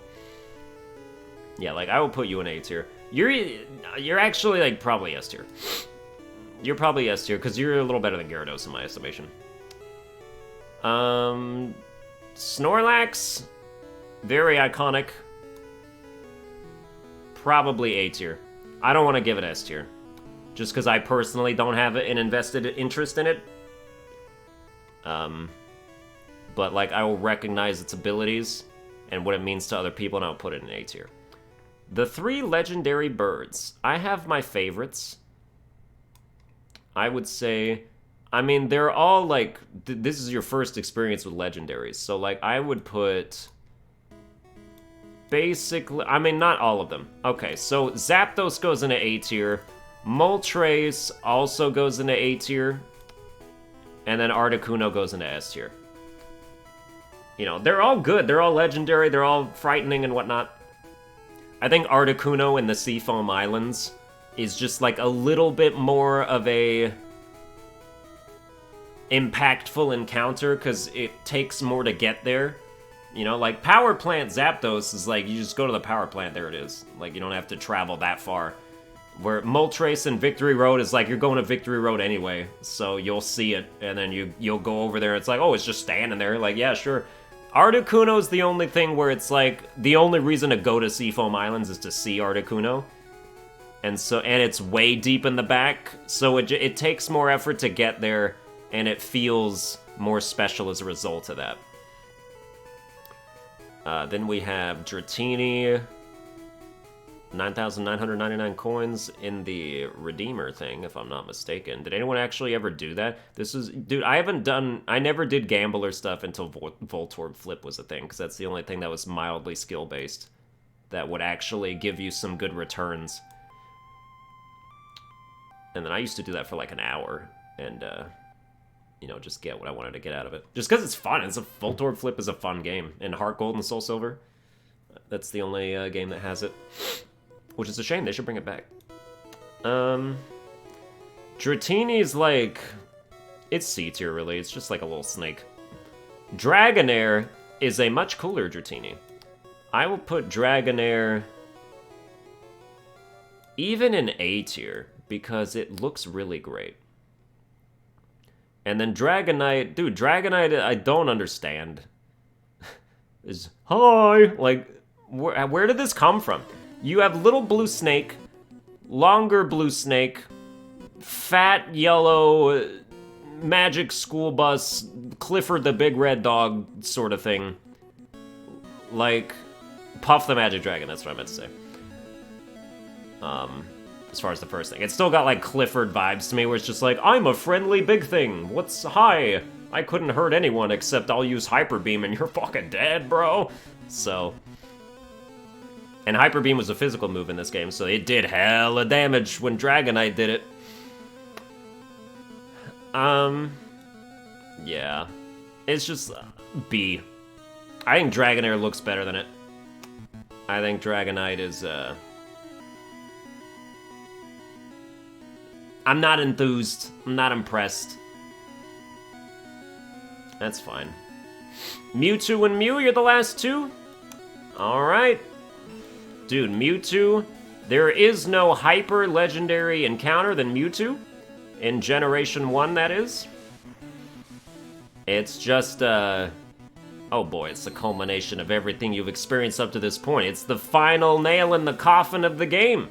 Yeah, like, I will put you in A tier. You're actually, like, probably S tier. You're probably S tier, because you're a little better than Gyarados in my estimation. Snorlax, very iconic. Probably A tier. I don't want to give it S tier. Just because I personally don't have an invested interest in it. But, like, I will recognize its abilities and what it means to other people, and I'll put it in A tier. The 3 legendary birds. I have my favorites. I would say I mean, they're all, like, this is your first experience with legendaries. So, like, I would put... Basically, I mean, not all of them. Okay, so Zapdos goes into A tier. Moltres also goes into A tier. And then Articuno goes into S tier. You know, they're all good. They're all legendary. They're all frightening and whatnot. I think Articuno in the Seafoam Islands is just, like, a little bit more of a impactful encounter because it takes more to get there. You know, like, Power Plant Zapdos is like, you just go to the Power Plant, there it is. Like, you don't have to travel that far. Where Moltres and Victory Road is like, you're going to Victory Road anyway, so you'll see it, and then you'll go over there, it's like, oh, it's just standing there. Like, yeah, sure. Articuno's the only thing where it's like, the only reason to go to Seafoam Islands is to see Articuno. And it's way deep in the back, so it takes more effort to get there, and it feels more special as a result of that. Then we have Dratini, 9,999 coins in the Redeemer thing, if I'm not mistaken. Did anyone actually ever do that? Dude, I never did gambler stuff until Voltorb Flip was a thing, because that's the only thing that was mildly skill-based that would actually give you some good returns. And then I used to do that for like an hour, and, you know, just get what I wanted to get out of it. Just because it's fun. Voltorb Flip is a fun game. And Heart Gold and Soul Silver, that's the only game that has it. Which is a shame. They should bring it back. Dratini's like... It's C tier, really. It's just like a little snake. Dragonair is a much cooler Dratini. I will put Dragonair even in A tier, because it looks really great. And then Dragonite... Dude, Dragonite, I don't understand. Is hi! Like, where did this come from? You have little blue snake, longer blue snake, fat yellow magic school bus, Clifford the Big Red Dog sort of thing. Like, Puff the Magic Dragon, that's what I meant to say. As far as the first thing. It's still got, like, Clifford vibes to me, where it's just like, I'm a friendly big thing. What's... Hi. I couldn't hurt anyone except I'll use Hyper Beam and you're fucking dead, bro. So... And Hyper Beam was a physical move in this game, so it did hella damage when Dragonite did it. Yeah. It's just... B. I think Dragonair looks better than it. I think Dragonite is, I'm not enthused. I'm not impressed. That's fine. Mewtwo and Mew, you're the last two? Alright. Dude, Mewtwo, there is no hyper legendary encounter than Mewtwo. In Generation 1, that is. It's just, oh boy, it's the culmination of everything you've experienced up to this point. It's the final nail in the coffin of the game.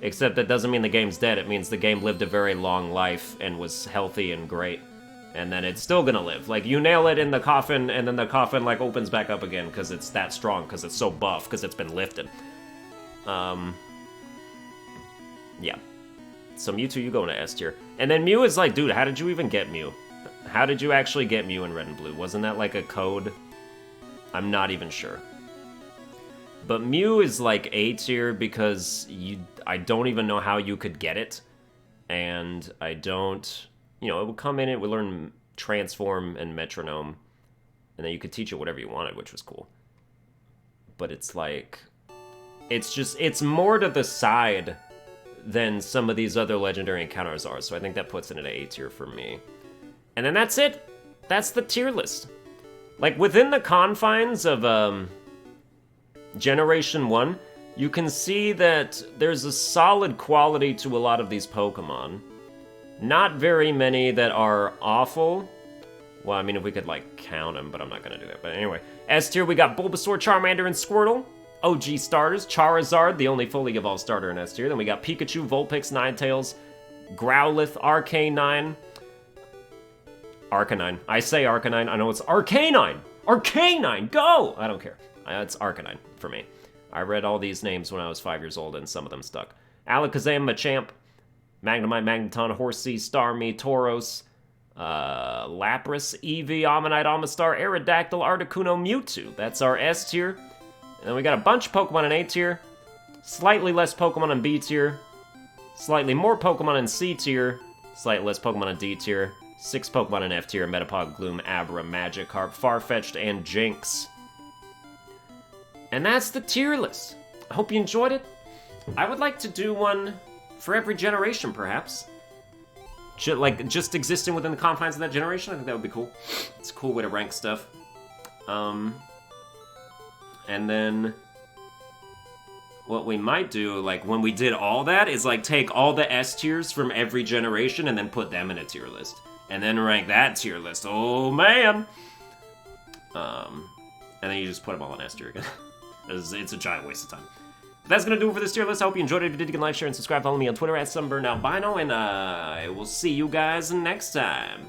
Except that doesn't mean the game's dead. It means the game lived a very long life and was healthy and great. And then it's still gonna live. Like, you nail it in the coffin, and then the coffin, like, opens back up again because it's that strong, because it's so buff, because it's been lifted. Yeah. So Mewtwo, you go into S tier. And then Mew is like, dude, how did you even get Mew? How did you actually get Mew in Red and Blue? Wasn't that like a code? I'm not even sure. But Mew is like A tier because I don't even know how you could get it. And I don't... You know, it would come in, it would learn Transform and Metronome. And then you could teach it whatever you wanted, which was cool. But it's like... It's more to the side than some of these other legendary encounters are, so I think that puts it in an A tier for me. And then that's it. That's the tier list. Like, within the confines of, Generation 1, you can see that there's a solid quality to a lot of these Pokemon. Not very many that are awful. Well, I mean, if we could, like, count them, but I'm not gonna do that. But anyway, S tier, we got Bulbasaur, Charmander, and Squirtle. OG starters, Charizard, the only fully evolved starter in S tier. Then we got Pikachu, Vulpix, Ninetales, Growlithe, Arcanine. Arcanine. I say Arcanine. I know it's Arcanine! Arcanine! Go! I don't care. It's Arcanine for me. I read all these names when I was 5 years old, and some of them stuck. Alakazam, Machamp, Magnemite, Magneton, Horsea, Starmie, Tauros, Lapras, Eevee, Ammonite, Amistar, Aerodactyl, Articuno, Mewtwo. That's our S tier. And then we got a bunch of Pokemon in A tier, slightly less Pokemon in B tier, slightly more Pokemon in C tier, slightly less Pokemon in D tier, 6 Pokemon in F tier, Metapod, Gloom, Abra, Magikarp, Farfetch'd, and Jinx. And that's the tier list. I hope you enjoyed it. I would like to do one for every generation, perhaps. Just existing within the confines of that generation, I think that would be cool. It's a cool way to rank stuff. And then what we might do, like, when we did all that, is, like, take all the S tiers from every generation and then put them in a tier list. And then rank that tier list. Oh, man! And then you just put them all on S tier again. It's a giant waste of time. But that's gonna do it for this tier list. I hope you enjoyed it. If you did, you can like, share, and subscribe. Follow me on Twitter at Sunburned Albino, and I will see you guys next time.